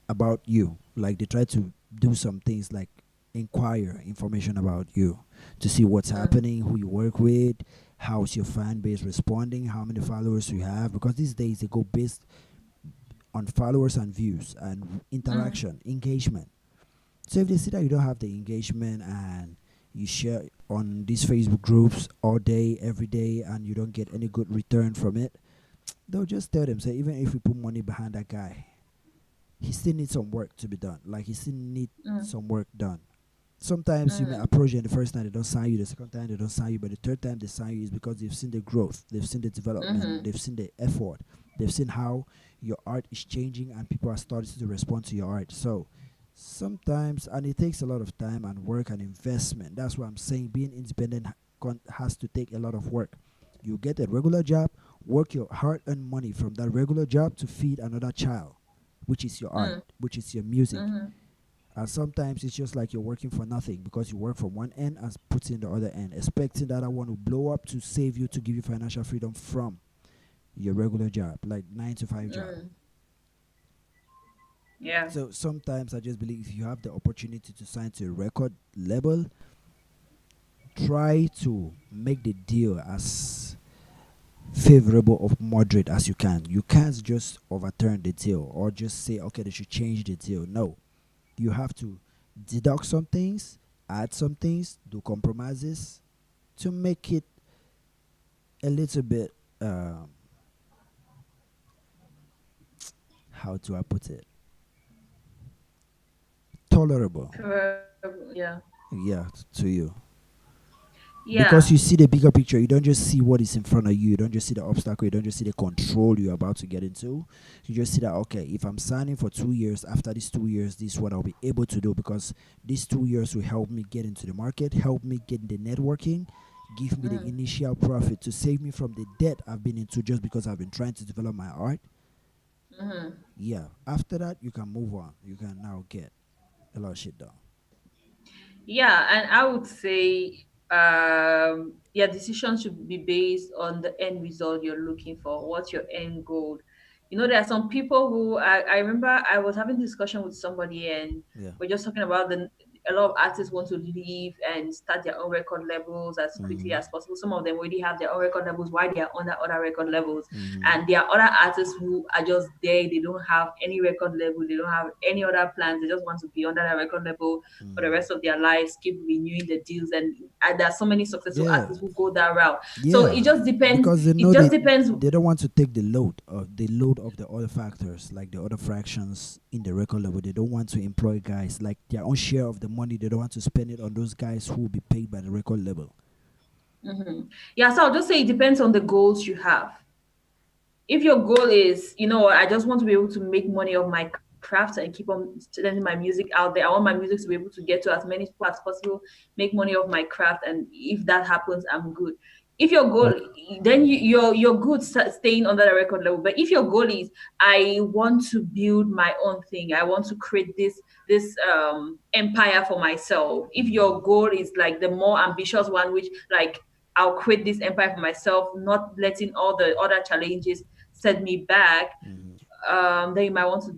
about you. Like they try to do some things like inquire information about you to see what's Mm-hmm. happening, who you work with, how's your fan base responding, how many followers you have, because these days they go based on followers and views and Mm, interaction, engagement. So if they see that you don't have the engagement and you share on these Facebook groups all day, every day, and you don't get any good return from it, they'll just tell them, say, even if we put money behind that guy, he still needs some work to be done. Like he still need mm, some work done. Sometimes you may mm, approach them the first time they don't sign you, the second time they don't sign you, but the third time they sign you is because they've seen the growth, they've seen the development, mm-hmm, they've seen the effort, they've seen how your art is changing and people are starting to respond to your art. So sometimes, and it takes a lot of time and work and investment. That's why I'm saying being independent has to take a lot of work. You get a regular job, work your hard-earned money from that regular job to feed another child, which is your art, mm, which is your music. mm-hmm. And sometimes it's just like you're working for nothing because you work from one end and put in the other end, expecting that I want to blow up to save you to give you financial freedom from your regular job, like 9 to 5 job. Mm. Yeah. So sometimes I just believe if you have the opportunity to sign to a record label, try to make the deal as favorable or moderate as you can. You can't just overturn the deal or just say, okay, they should change the deal. No, you have to deduct some things, add some things, do compromises to make it a little bit, how do I put it, tolerable. Yeah. Yeah, to you. Because Yeah. you see the bigger picture, you don't just see what is in front of you, you don't just see the obstacle, you don't just see the control you're about to get into. You just see that, okay, if I'm signing for 2 years, after these 2 years, this is what I'll be able to do, because these 2 years will help me get into the market, help me get the networking, give me the Mm, initial profit to save me from the debt I've been into just because I've been trying to develop my art. mm-hmm. Yeah, after that you can move on, you can now get a lot of shit done. Yeah, and I would say your decision should be based on the end result you're looking for. What's your end goal? You know, there are some people who I remember I was having a discussion with somebody and Yeah. we're just talking about the a lot of artists want to leave and start their own record labels as quickly Mm-hmm. as possible. Some of them already have their own record labels while they are on the other record labels. Mm-hmm. And there are other artists who are just there, they don't have any record label, they don't have any other plans, they just want to be under that record label for the Mm-hmm. rest of their lives, keep renewing the deals. And there are so many successful Yeah. artists who go that route. So it Yeah, just depends. because they It know just depends. they don't want to take the load of the other factors, like the other fractions in the record level. They don't want to employ guys like their own share of the money. They don't want to spend it on those guys who will be paid by the record label. Mhm. Yeah, so I'll just say it depends on the goals you have. If your goal is, I just want to be able to make money of my craft and keep on sending my music out there. I want my music to be able to get to as many people as possible, make money of my craft, and if that happens, I'm good. If your goal, then you're good staying under the record level. But if your goal is, I want to build my own thing, I want to create this empire for myself. If your Mm-hmm. goal is like the more ambitious one, which like I'll create this empire for myself, not letting all the other challenges set me back, Mm-hmm. then you might want to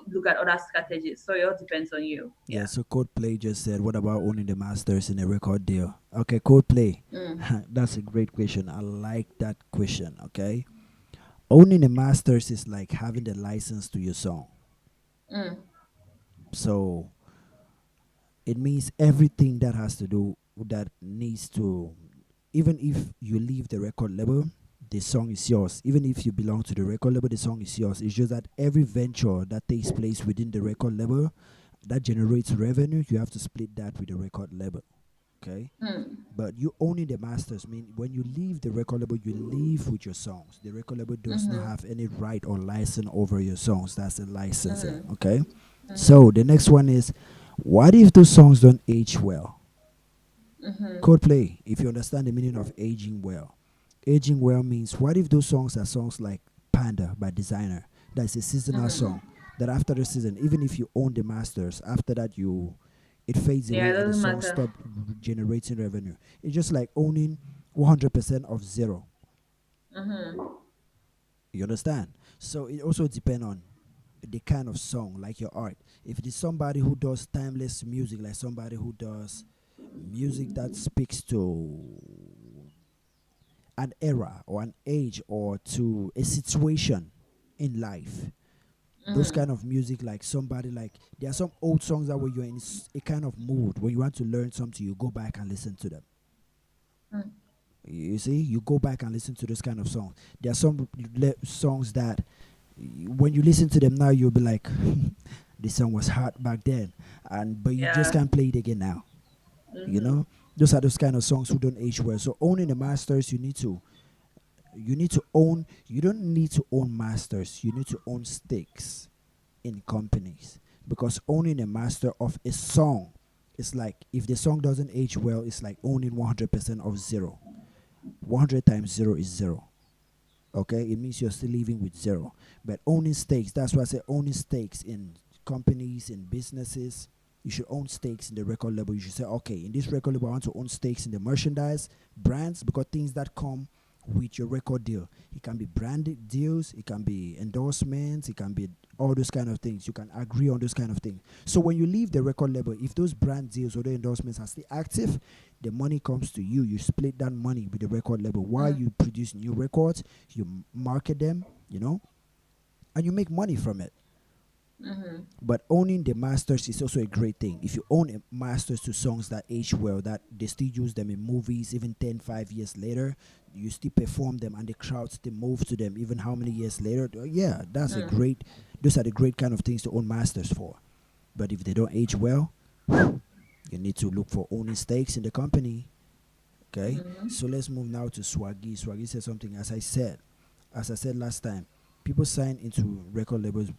look at other strategies. So it all depends on you. Yeah. Yeah. So Codeplay just said, "What about owning the masters in a record deal?" Okay, Codeplay. Mm, That's a great question. I like that question. Okay, owning the masters is like having the license to your song. mm, So it means everything that has to do that needs to, even if you leave the record label, the song is yours. Even if you belong to the record label, the song is yours. It's just that every venture that takes place within the record label that generates revenue, you have to split that with the record label. Okay, mm, but you owning the masters mean when you leave the record label, you leave with your songs. The record label does not mm-hmm, have any right or license over your songs. That's a licensing. mm-hmm, Okay, mm-hmm, so the next one is, what if those songs don't age well? mm-hmm, Codeplay, if you understand the meaning of aging well. Aging well means, what if those songs are songs like Panda by Designer? That's a seasonal mm-hmm. song. That after the season, even if you own the masters, after that it fades Yeah, it away and the doesn't song matter. stop generating revenue. It's just like owning 100% of zero. Mm-hmm, You understand? So it also depends on the kind of song, like your art. If it is somebody who does timeless music, like somebody who does music that speaks to an era or an age or to a situation in life. Those kind of music, like somebody like there are some old songs that when you're in a kind of mood when you want to learn something, you go back and listen to them. Mm. You see, you go back and listen to this kind of songs. There are some songs that when you listen to them now, you'll be like, this song was hot back then, and but you just Yeah. can't play it again now. You Mm-hmm. know, those are those kind of songs who don't age well. So owning the masters, you need to own. You don't need to own masters. You need to own stakes in companies, because owning a master of a song is like if the song doesn't age well, it's like owning 100% of zero. 100 times zero is zero. Okay, it means you're still living with zero. But owning stakes, that's why I say owning stakes in companies, in businesses. You should own stakes in the record label. You should say, okay, in this record label I want to own stakes in the merchandise brands, because things that come with your record deal, it can be branded deals, it can be endorsements, it can be all those kind of things. You can agree on those kind of things. So when you leave the record label, if those brand deals or the endorsements are still active, the money comes to you. You split that money with the record label while Mm. you produce new records, you market them, and you make money from it. Mm-hmm. But owning the masters is also a great thing. If you own a masters to songs that age well, that they still use them in movies, even 10, 5 years later, you still perform them and the crowd still move to them, even how many years later. Yeah, those are the great kind of things to own masters for. But if they don't age well, you need to look for owning stakes in the company. Okay, Mm-hmm. so let's move now to Swaggy. Swaggy said something. As I said last time, people sign into record labels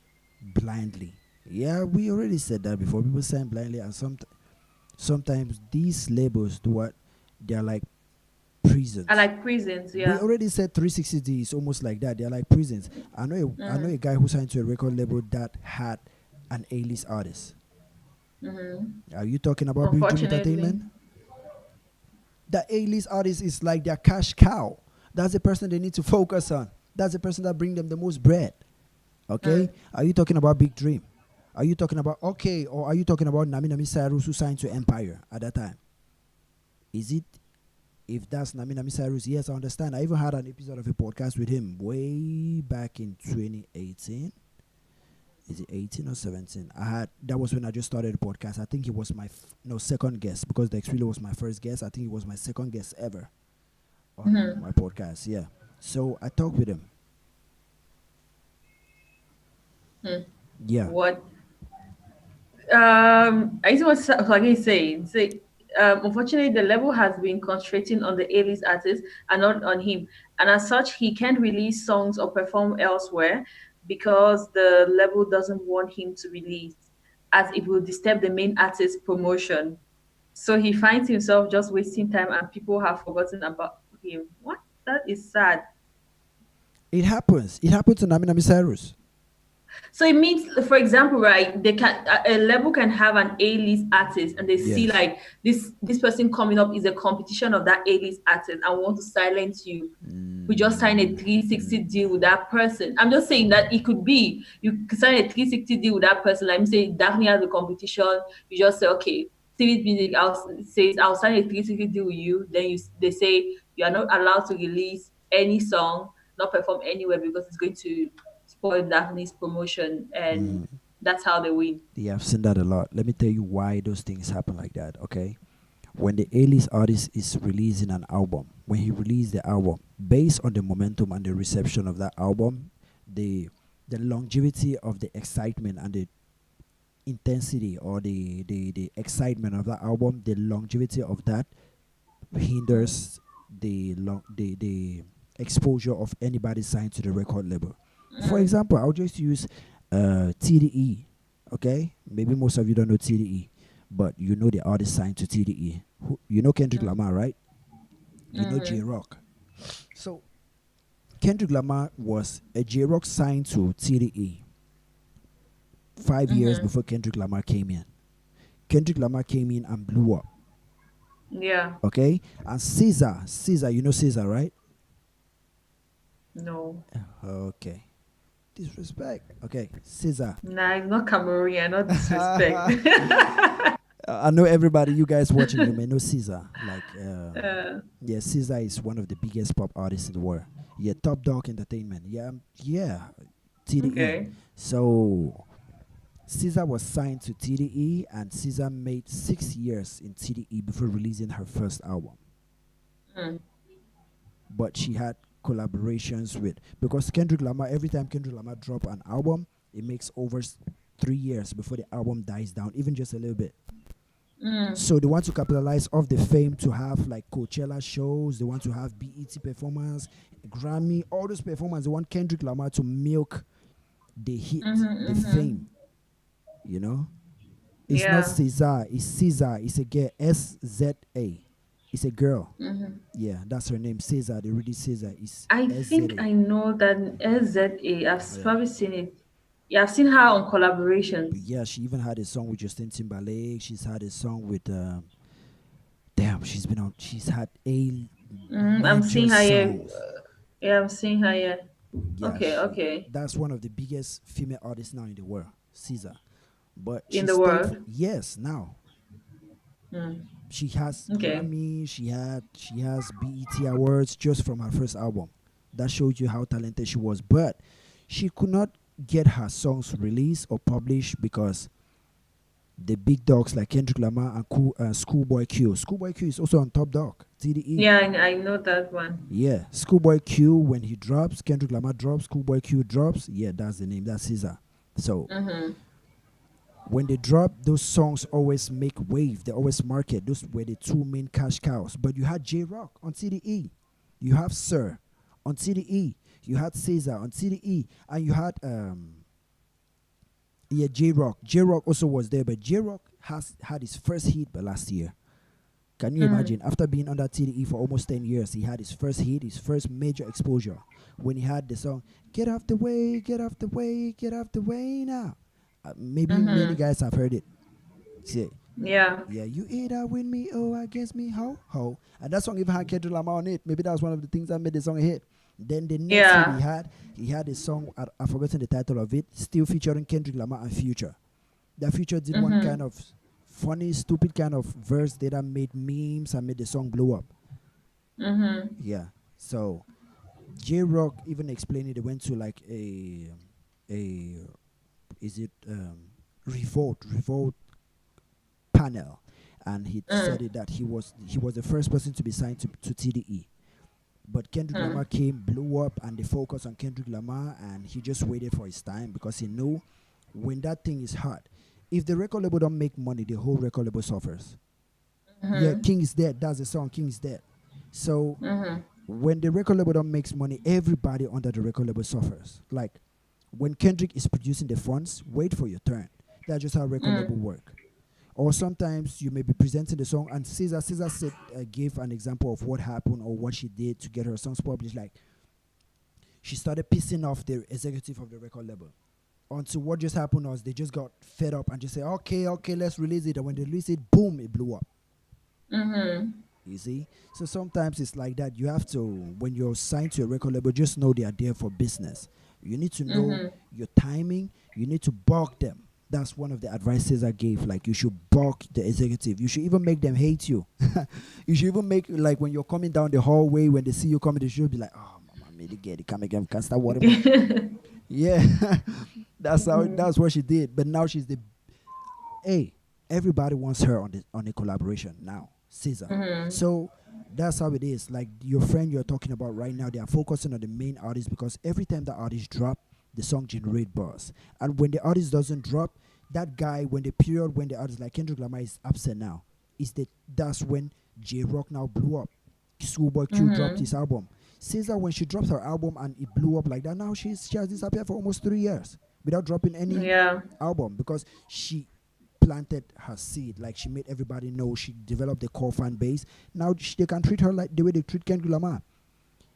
blindly. Yeah, we already said that before. People sign blindly, and sometimes these labels do what? They're like I prisons. like prisons. We Yeah. already said 360D is almost like that. They're like prisons. I know Mm. a guy who signed to a record label that had an A-list artist. Mm-hmm. Are you talking about Big Dream Unfortunately. Entertainment? The A-list artist is like their cash cow. That's the person they need to focus on. That's the person that bring them the most bread. Okay? Mm. Are you talking about Big Dream? Are you talking about okay, or are you talking about Nami Nami Cyrus who signed to Empire at that time? Is it if that's Nami Nami Cyrus? Yes, I understand. I even had an episode of a podcast with him way back in 2018. Is it 18 or 17? I had that was when I just started the podcast. I think it was my no second guest, because Dex really was my first guest. I think it was my second guest ever on Mm-hmm. my podcast. Yeah. So I talked with him. Mm. Yeah. What I see what Swaggy is saying. Say, unfortunately, the label has been concentrating on the A-list artist and not on him, and as such, he can't release songs or perform elsewhere because the label doesn't want him to release, as it will disturb the main artist's promotion. So he finds himself just wasting time, and people have forgotten about him. What? That is sad. It happens. It happened to Nami Nami Cyrus. So it means, for example, right? They can a label can have an A-list artist, and they see Yes. like this person coming up is a competition of that A-list artist, and want to silence you. We just sign a 360 deal with that person. I'm just saying that it could be you could sign a 360 deal with that person. Like me say, Daphne has a competition. You just say, okay, Civic Music says I'll sign a 360 deal with you. Then they say you are not allowed to release any song, not perform anywhere because it's going to spoil Daphne's promotion, and that's how they win. Yeah, I've seen that a lot. Let me tell you why those things happen like that, okay? When the A-list artist is releasing an album, when he released the album, based on the momentum and the reception of that album, the the longevity of the excitement and the intensity, or the excitement of that album, the longevity of that hinders the exposure of anybody signed to the record label. For Mm, example, I'll just use TDE. Okay, maybe most of you don't know TDE, but you know the artist signed to TDE. You know Kendrick mm, Lamar, right? You know J mm, Rock. So Kendrick Lamar was a J Rock signed to TDE 5 years mm-hmm. before Kendrick Lamar came in. Kendrick Lamar came in and blew up. Yeah. Okay, and Caesar, you know Caesar, right? No. Okay. Disrespect. Okay. Caesar. Nah, it's not Cameroonian, not disrespect. I know everybody, you guys watching, you may know Caesar. Uh, Yeah, Caesar is one of the biggest pop artists in the world. Yeah, Top Dog Entertainment. Yeah, yeah, TDE. okay. So Caesar was signed to TDE, and Caesar made 6 years in TDE before releasing her first album. Mm, But she had collaborations with, because Kendrick Lamar, every time Kendrick Lamar drop an album, it makes over 3 years before the album dies down, even just a little bit. mm, So they want to capitalize off the fame to have like Coachella shows. They want to have BET performance, Grammy, all those performance. They want Kendrick Lamar to milk the hit, the mm-hmm. fame. You know, it's not Yeah. Caesar. It's Caesar. It's a girl. SZA. It's a girl. Mm-hmm. Yeah, that's her name. Caesar. They really Caesar. It's I think SZA. I know that SZA. Yeah. Probably seen it. Yeah, I've seen her on But collaborations. yeah, she even had a song with Justin Timberlake. She's had a song with damn. She's been on. She's had a I'm major seeing her here. songs. Yeah, I'm seeing her here. Yeah, Okay, she okay. that's one of the biggest female artists now in the world, Caesar. But In she's the still world. yes now. Mm, She has okay. Grammy, she has BET awards just from her first album. That shows you how talented she was. But she could not get her songs released or published because the big dogs like Kendrick Lamar and Schoolboy Q. Schoolboy Q is also on Top Dog, TDE. Yeah, I know that one. Yeah, Schoolboy Q, when he drops, Kendrick Lamar drops, Schoolboy Q drops. Yeah, that's the name. That's Caesar. So Mm-hmm. when they drop, those songs always make wave. They always market. Those were the two main cash cows. But you had J Rock on TDE. You have Sir on TDE. You had Caesar on TDE. And you had yeah, J Rock. J Rock also was there, but J Rock has had his first hit but last year. Can you Mm, imagine? After being under TDE for almost 10 years, he had his first hit, his first major exposure when he had the song, Get Off the Way, Get Off the Way, Get Off the Way Now. Maybe many mm-hmm. guys have heard it. Say, Yeah. yeah, you either with me or against me, ho, ho. And that song even had Kendrick Lamar on it. Maybe that was one of the things that made the song a hit. Then the next hit Yeah. he had a song, I've forgotten the title of it, still featuring Kendrick Lamar and Future. That Future did one Mm-hmm. kind of funny, stupid kind of verse that made memes and made the song blow up. Mm-hmm. Yeah. So J Rock even explained it. They went to like a is it revolt panel, and he said Mm, it that he was the first person to be signed to TDE. But Kendrick mm, Lamar came, blew up, and they focused on Kendrick Lamar, and he just waited for his time because he knew when that thing is hot, if the record label don't make money, the whole record label suffers. Yeah, mm-hmm. King is dead. That's the song. King is dead. So Mm-hmm. when the record label don't makes money, everybody under the record label suffers. Like when Kendrick is producing the funds, wait for your turn. That's just how record label Mm, work. Or sometimes you may be presenting the song, and Caesar said, gave an example of what happened or what she did to get her songs published. Like she started pissing off the executive of the record label. Until what just happened was they just got fed up and just say, okay, okay, let's release it. And when they release it, boom, it blew up. mm-hmm. You see? So sometimes it's like that. You have to, when you're signed to a record label, just know they are there for business. You need to know Mm-hmm. your timing. You need to bulk them. That's one of the advices I gave. Like you should bulk the executive. You should even make them hate you. You should even make like when you're coming down the hallway, when they see you coming, they should be like, oh, mama, me get it, come again, can't start water. Yeah, that's what she did. But now she's the hey, everybody wants her on a collaboration now, Caesar. Mm-hmm. So that's how it is. Like your friend you're talking about right now, they are focusing on the main artist because every time the artist drop, the song generate buzz. And when the artist doesn't drop, that guy when the period when the artist like Kendrick Lamar is absent now, is that's when J Rock now blew up. Schoolboy Q dropped Mm-hmm. his album. Caesar when she dropped her album and it blew up like that, now she has disappeared for almost 3 years without dropping any Yeah. album because she planted her seed. Like she made everybody know. She developed a core fan base. Now they can treat her like the way they treat Kendrick Lamar.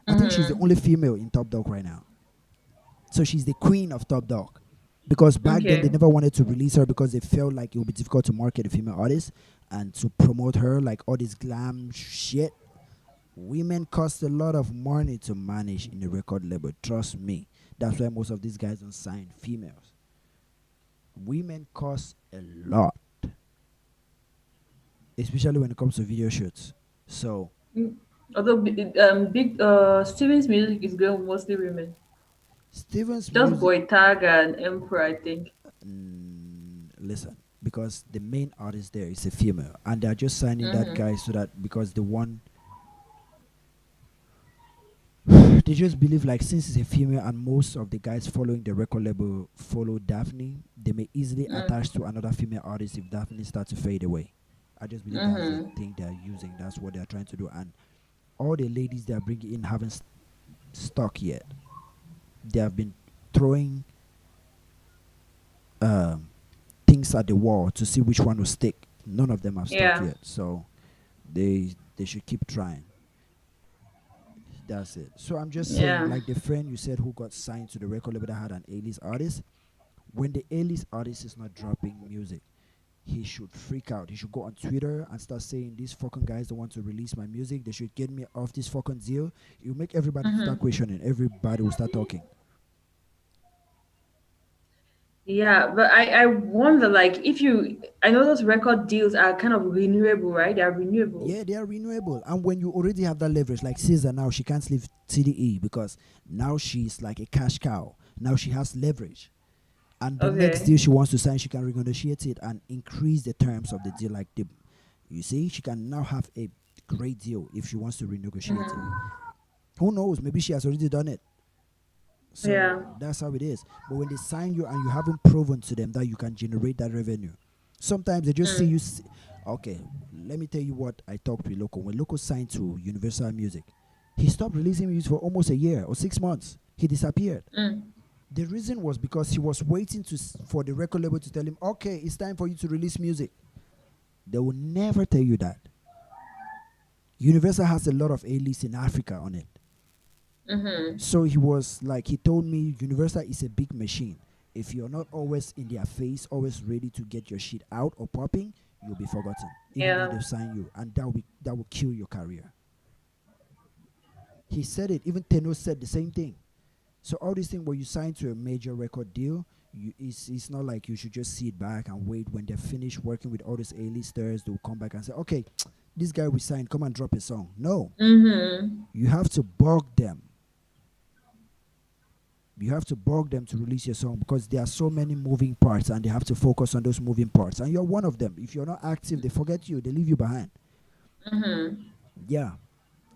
I think she's the Mm-hmm. only female in Top Dog right now. So she's the queen of Top Dog. Because back then they Okay. never wanted to release her because they felt like it would be difficult to market a female artist and to promote her, like all this glam shit. Women cost a lot of money to manage in the record label. Trust me. That's why most of these guys don't sign females. Women cost a lot. especially when it comes to video shoots. So Mm. Although big Steven's music is going mostly women. Steven's Just music, Boytaga and Emperor, I think. listen, because the main artist there is a female, and they're just signing that Mm-hmm. guy so that because the one they just believe like since it's a female and most of the guys following the record label follow Daphne, they may easily attach to another female artist if Daphne starts to fade away. I just believe that's the Mm-hmm. thing they're using. That's what they're trying to do, and all the ladies they are bringing in haven't stuck yet. They have been throwing um, things at the wall to see which one will stick. None of them have stuck Yeah. yet, so they should keep trying. That's it. So I'm just saying, Yeah. like the friend you said who got signed to the record label that had an A-list artist. When the A-list artist is not dropping music, he should freak out. He should go on Twitter and start saying, "These fucking guys don't want to release my music. They should get me off this fucking deal." You make everybody to start Mm-hmm. questioning. Everybody will start talking. Yeah, but I wonder, like, if you, I know those record deals are kind of renewable, right? They are renewable. Yeah, they are renewable. And when you already have that leverage, like Caesar now, she can't leave TDE because now she's like a cash cow. Now she has leverage. And the next Okay. deal she wants to sign, she can renegotiate it and increase the terms of the deal. Like the, you see, she can now have a great deal if she wants to renegotiate it. Who knows? Maybe she has already done it. So Yeah. that's how it is. But when they sign you and you haven't proven to them that you can generate that revenue, sometimes they just see you. Okay, let me tell you what I talked with Loco. When Loco signed to Universal Music, he stopped releasing music for almost a year or 6 months. He disappeared. Mm. The reason was because he was waiting for the record label to tell him, okay, it's time for you to release music. They will never tell you that. Universal has a lot of A-lists in Africa on it. Mm-hmm. So he was like, he told me Universal is a big machine. If you're not always in their face, always ready to get your shit out or popping, you'll be forgotten, even though Yeah. they've signed you, and that will kill your career. He said it. Even Teno said the same thing. So all these things where you sign to a major record deal, it's not like you should just sit back and wait when they're finished working with all these A-listers. They'll come back and say, okay, this guy we signed, come and drop a song. No, Mm-hmm. you have to bug them. You have to bug them to release your song because there are so many moving parts and they have to focus on those moving parts. And you're one of them. If you're not active, they forget you, they leave you behind. Mm-hmm. Yeah.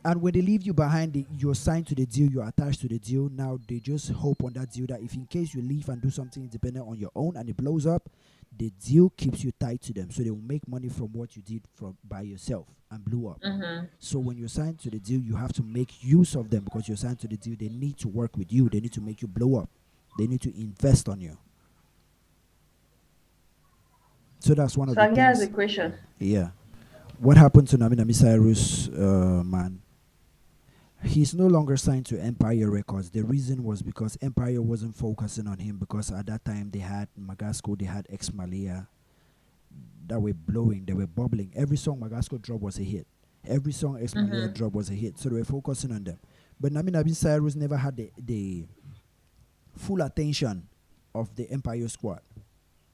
And when they leave you behind, you're signed to the deal, you're attached to the deal. Now they just hope on that deal that if in case you leave and do something independent on your own and it blows up, the deal keeps you tied to them. So they will make money from what you did from by yourself and blew up. Mm-hmm. So when you're signed to the deal, you have to make use of them because you're signed to the deal. They need to work with you. They need to make you blow up. They need to invest on you. So that's one of So the I guess the things. question. Yeah. What happened to Nami Cyrus, man? He's no longer signed to Empire Records. The reason was because Empire wasn't focusing on him because at that time they had Magasco, they had Ex Malia that were blowing, they were bubbling. Every song Magasco dropped was a hit. Every song Ex Malia Mm-hmm. dropped was a hit. So they were focusing on them. But Nabi Cyrus never had the full attention of the Empire squad.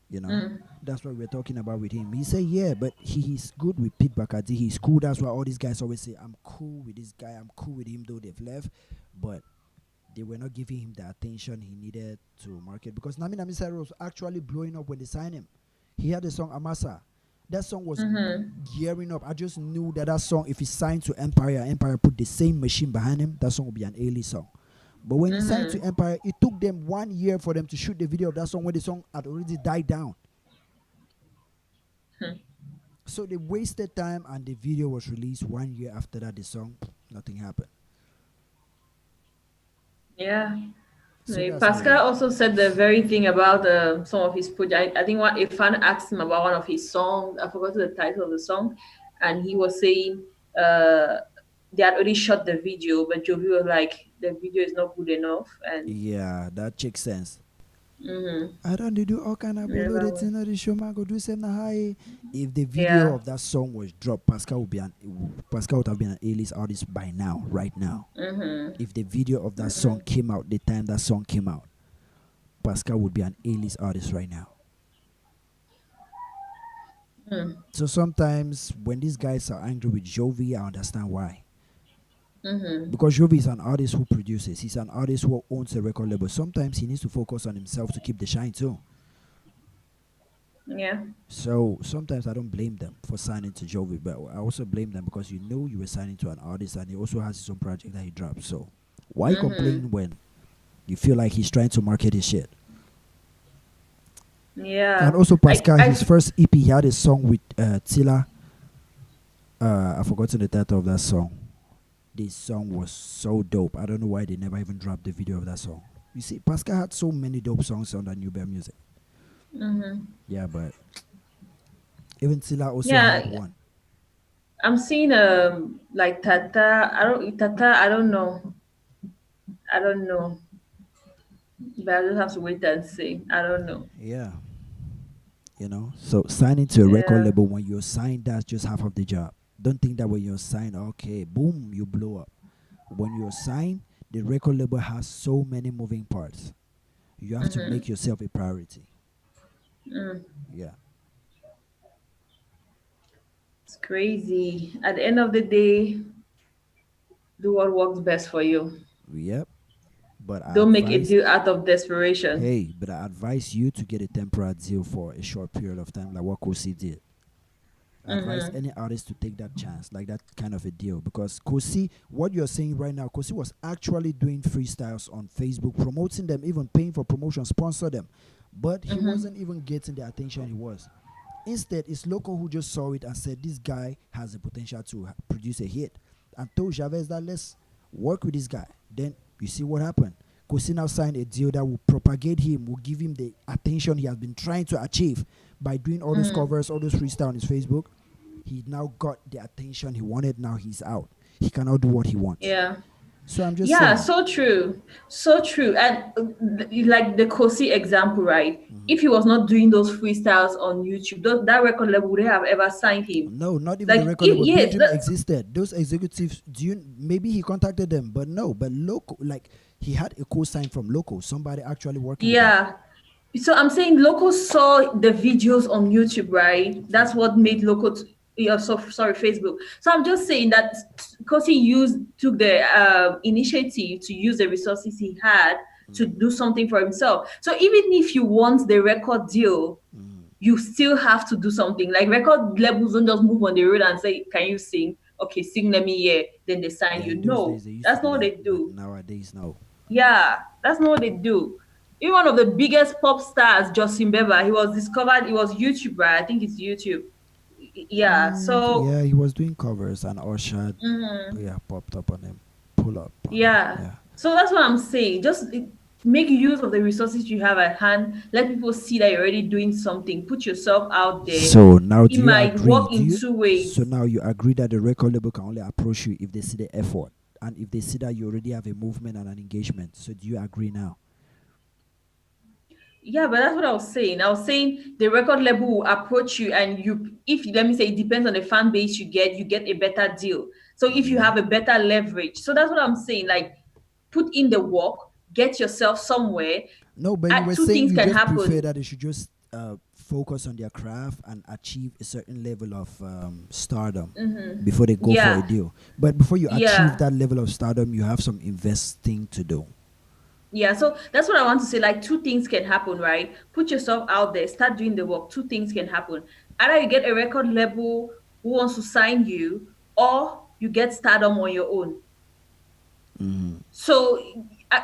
You know, Mm. that's what we're talking about with him. He said, yeah, but he's good with Pete Bakadi. He's cool. That's why all these guys always say, I'm cool with this guy. I'm cool with him, though they've left. But they were not giving him the attention he needed to market because Nami Cyrus was actually blowing up when they signed him. He had the song Amasa. That song was Mm-hmm. gearing up. I just knew that song, if he signed to Empire, Empire put the same machine behind him, that song would be an A-list song. But when he signed to Mm-hmm. Empire, it took them 1 year for them to shoot the video of that song when the song had already died down. So they wasted time and the video was released 1 year after that, the song, nothing happened. Yeah. So that's how it Pascal is. also said the very thing about some of his project. I think what a fan asked him about one of his songs. I forgot the title of the song, and he was saying uh, they had already shot the video, but Jovi was like, the video is not good enough, and Yeah, that makes sense. mm-hmm, I don't do all kind of below whatever the way. thing of the show, man. Go do something high. If the video Yeah. of that song was dropped, Pascal would have been an A-list artist by now, right now. Mm-hmm. If the video of that song came out, the time that song came out, Pascal would be an A-list artist right now. So sometimes when these guys are angry with Jovi, I understand why. Mm-hmm. Because Jovi is an artist who produces. He's an artist who owns a record label. Sometimes he needs to focus on himself to keep the shine too. Yeah. So sometimes I don't blame them for signing to Jovi, but I also blame them because you know you were signing to an artist and he also has his own project that he drops. So why Mm-hmm. complain when you feel like he's trying to market his shit? And Yeah. also I Pascal, I his first EP, he had a song with Tila. I've forgotten the title of that song. This song was so dope. I don't know why they never even dropped the video of that song. You see, Pascal had so many dope songs on that New Bear Music. mm-hmm. Yeah, but even Tila also had Yeah, one. I'm seeing like Tata, I don't know. I don't know. But I just have to wait and see. I don't know. Yeah, so signing to a record Yeah. label, when you're signed, that's just half of the job. Don't think that when you're signed, okay, boom, you blow up. When you're signed, the record label has so many moving parts. You have to make yourself a priority. Yeah. It's crazy. At the end of the day, do what works best for you. Yep. But Don't make a deal out of desperation. I advise you to get a temporary deal for a short period of time, like what Kosi did. I advise any artist to take that chance, like that kind of a deal, because Kosi, what you're saying right now, Kosi was actually doing freestyles on Facebook, promoting them, even paying for promotion, sponsor them, but he wasn't even getting the attention he was. Instead, it's Loco who just saw it and said, this guy has the potential to produce a hit. And told Chavez that let's work with this guy. Then you see what happened. Kosi now signed a deal that will propagate him, will give him the attention he has been trying to achieve by doing all those covers, all those freestyle on his Facebook. He now got the attention he wanted. Now he's out. He cannot do what he wants. Yeah. So I'm just Yeah, saying. so true. So true. And like the Kosi example, right? If he was not doing those freestyles on YouTube, that record label would have ever signed him. No, not even the Like, record if label. Beat yes, Dream that, existed. Those executives, do you maybe he contacted them, but no, but local, like he had a co-sign from local, somebody actually working with him. yeah. So I'm saying Loco saw the videos on YouTube, right? That's Facebook, what yeah. made Loco. Yeah, so sorry, Facebook. So I'm just saying that because he took the initiative to use the resources he had to do something for himself. So even if you want the record deal, you still have to do something. Like record labels don't just move on the road and say, "Can you sing? Okay, sing. Let me hear." Then they sign Yeah, you. in those days No, they used to that's do not what that, they but do. nowadays no. Yeah, that's not what they do. Even one of the biggest pop stars, Justin Bieber, he was discovered. It was YouTube, right? I think it's YouTube. Yeah. So Yeah, he was doing covers and Usher, yeah, popped up on him, pull up on him. yeah. Yeah. So that's what I'm saying. Just make use of the resources you have at hand. Let people see that you're already doing something. Put yourself out there. So now, It do you might agree? work Do in you? two So ways. now you agree that the record label can only approach you if they see the effort and if they see that you already have a movement and an engagement. So do you agree now? Yeah, but that's what I was saying. I was saying the record label will approach you, and if let me say, it depends on the fan base you get a better deal. So if you have a better leverage, so that's what I'm saying. Like, put in the work, get yourself somewhere. No, but you were Two saying things you can just prefer happen. that they should just focus on their craft and achieve a certain level of stardom before they go for a Yeah, deal. But before you achieve yeah, that level of stardom, you have some investing to do. yeah. So that's what I want to say. Like, two things can happen, right? Put yourself out there, start doing the work. Two things can happen. Either you get a record label who wants to sign you, or you get stardom on your own. So,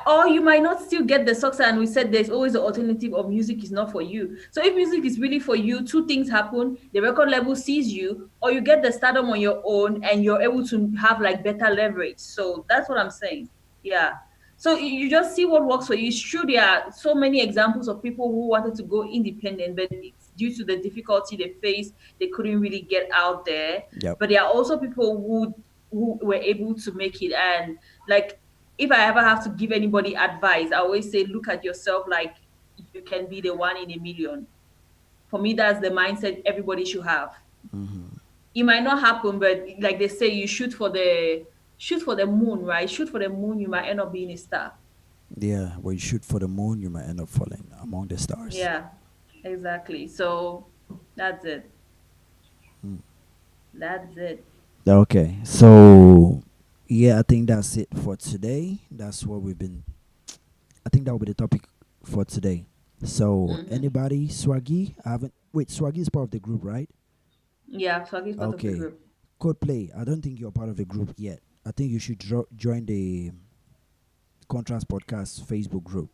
or you might not still get the success. And we said there's always the alternative of music is not for you. So, if music is really for you, two things happen: the record label sees you, or you get the stardom on your own, and you're able to have like better leverage. So that's what I'm saying. Yeah. So you just see what works for you. It's true there are so many examples of people who wanted to go independent, but it's due to the difficulty they faced, they couldn't really get out there. Yep. But there are also people who were able to make it. And like, if I ever have to give anybody advice, I always say look at yourself like you can be the one in a million. For me, that's the mindset everybody should have. It might not happen, but like they say, you shoot for the moon, right? Shoot for the moon, you might end up being a star. Yeah, when you shoot for the moon, you might end up falling among the stars. Yeah, exactly. So that's it. Mm. That's it. Okay, so yeah, I think that's it for today. That's what we've been. I think that will be the topic for today. So Hmm. anybody, Swaggy? I haven't. Wait, Swaggy is part of the group, right? Yeah, so he's part of the Okay. group. Code Play. I don't think you're part of the group yet. I think you should join the Contrast Podcast Facebook group.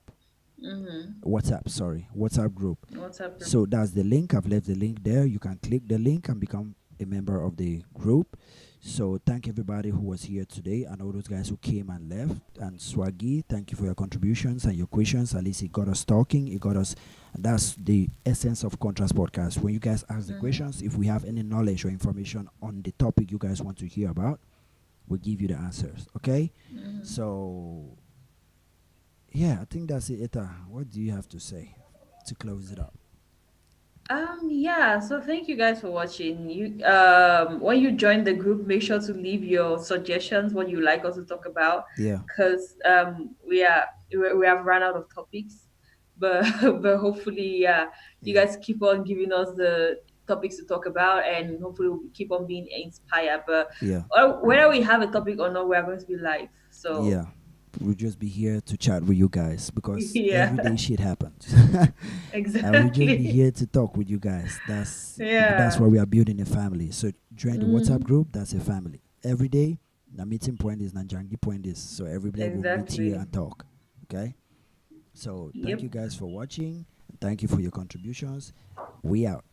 Mm-hmm. WhatsApp, sorry, WhatsApp group. WhatsApp group. So that's the link. I've left the link there. You can click the link and become a member of the group. So thank everybody who was here today and all those guys who came and left. And Swaggy, thank you for your contributions and your questions. At least it got us talking. It got us. That's the essence of Contrast Podcast. When you guys ask the Mm-hmm. questions, if we have any knowledge or information on the topic you guys want to hear about, we'll give you the answers. Okay. Mm-hmm. So yeah, I think that's it. Eta, what do you have to say to close it up? Yeah, so thank you guys for watching. You when you join the group, make sure to leave your suggestions, what you like us to talk about, Yeah, because we have run out of topics. But but hopefully, yeah, you yeah, guys keep on giving us the topics to talk about, and hopefully we'll keep on being inspired. But yeah, whether we have a topic or not, we are going to be live. So yeah. We'll just be here to chat with you guys because everyday yeah, shit happens. And we just be exactly. here to talk with you guys. That's Yeah. why we are building a family. So join the WhatsApp Hmm. group. That's a family. Every day, the meeting point is Nanjangi point is. So every day we'll meet here Exactly. and talk. Okay. So thank you Yep. guys for watching. Thank you for your contributions. We out.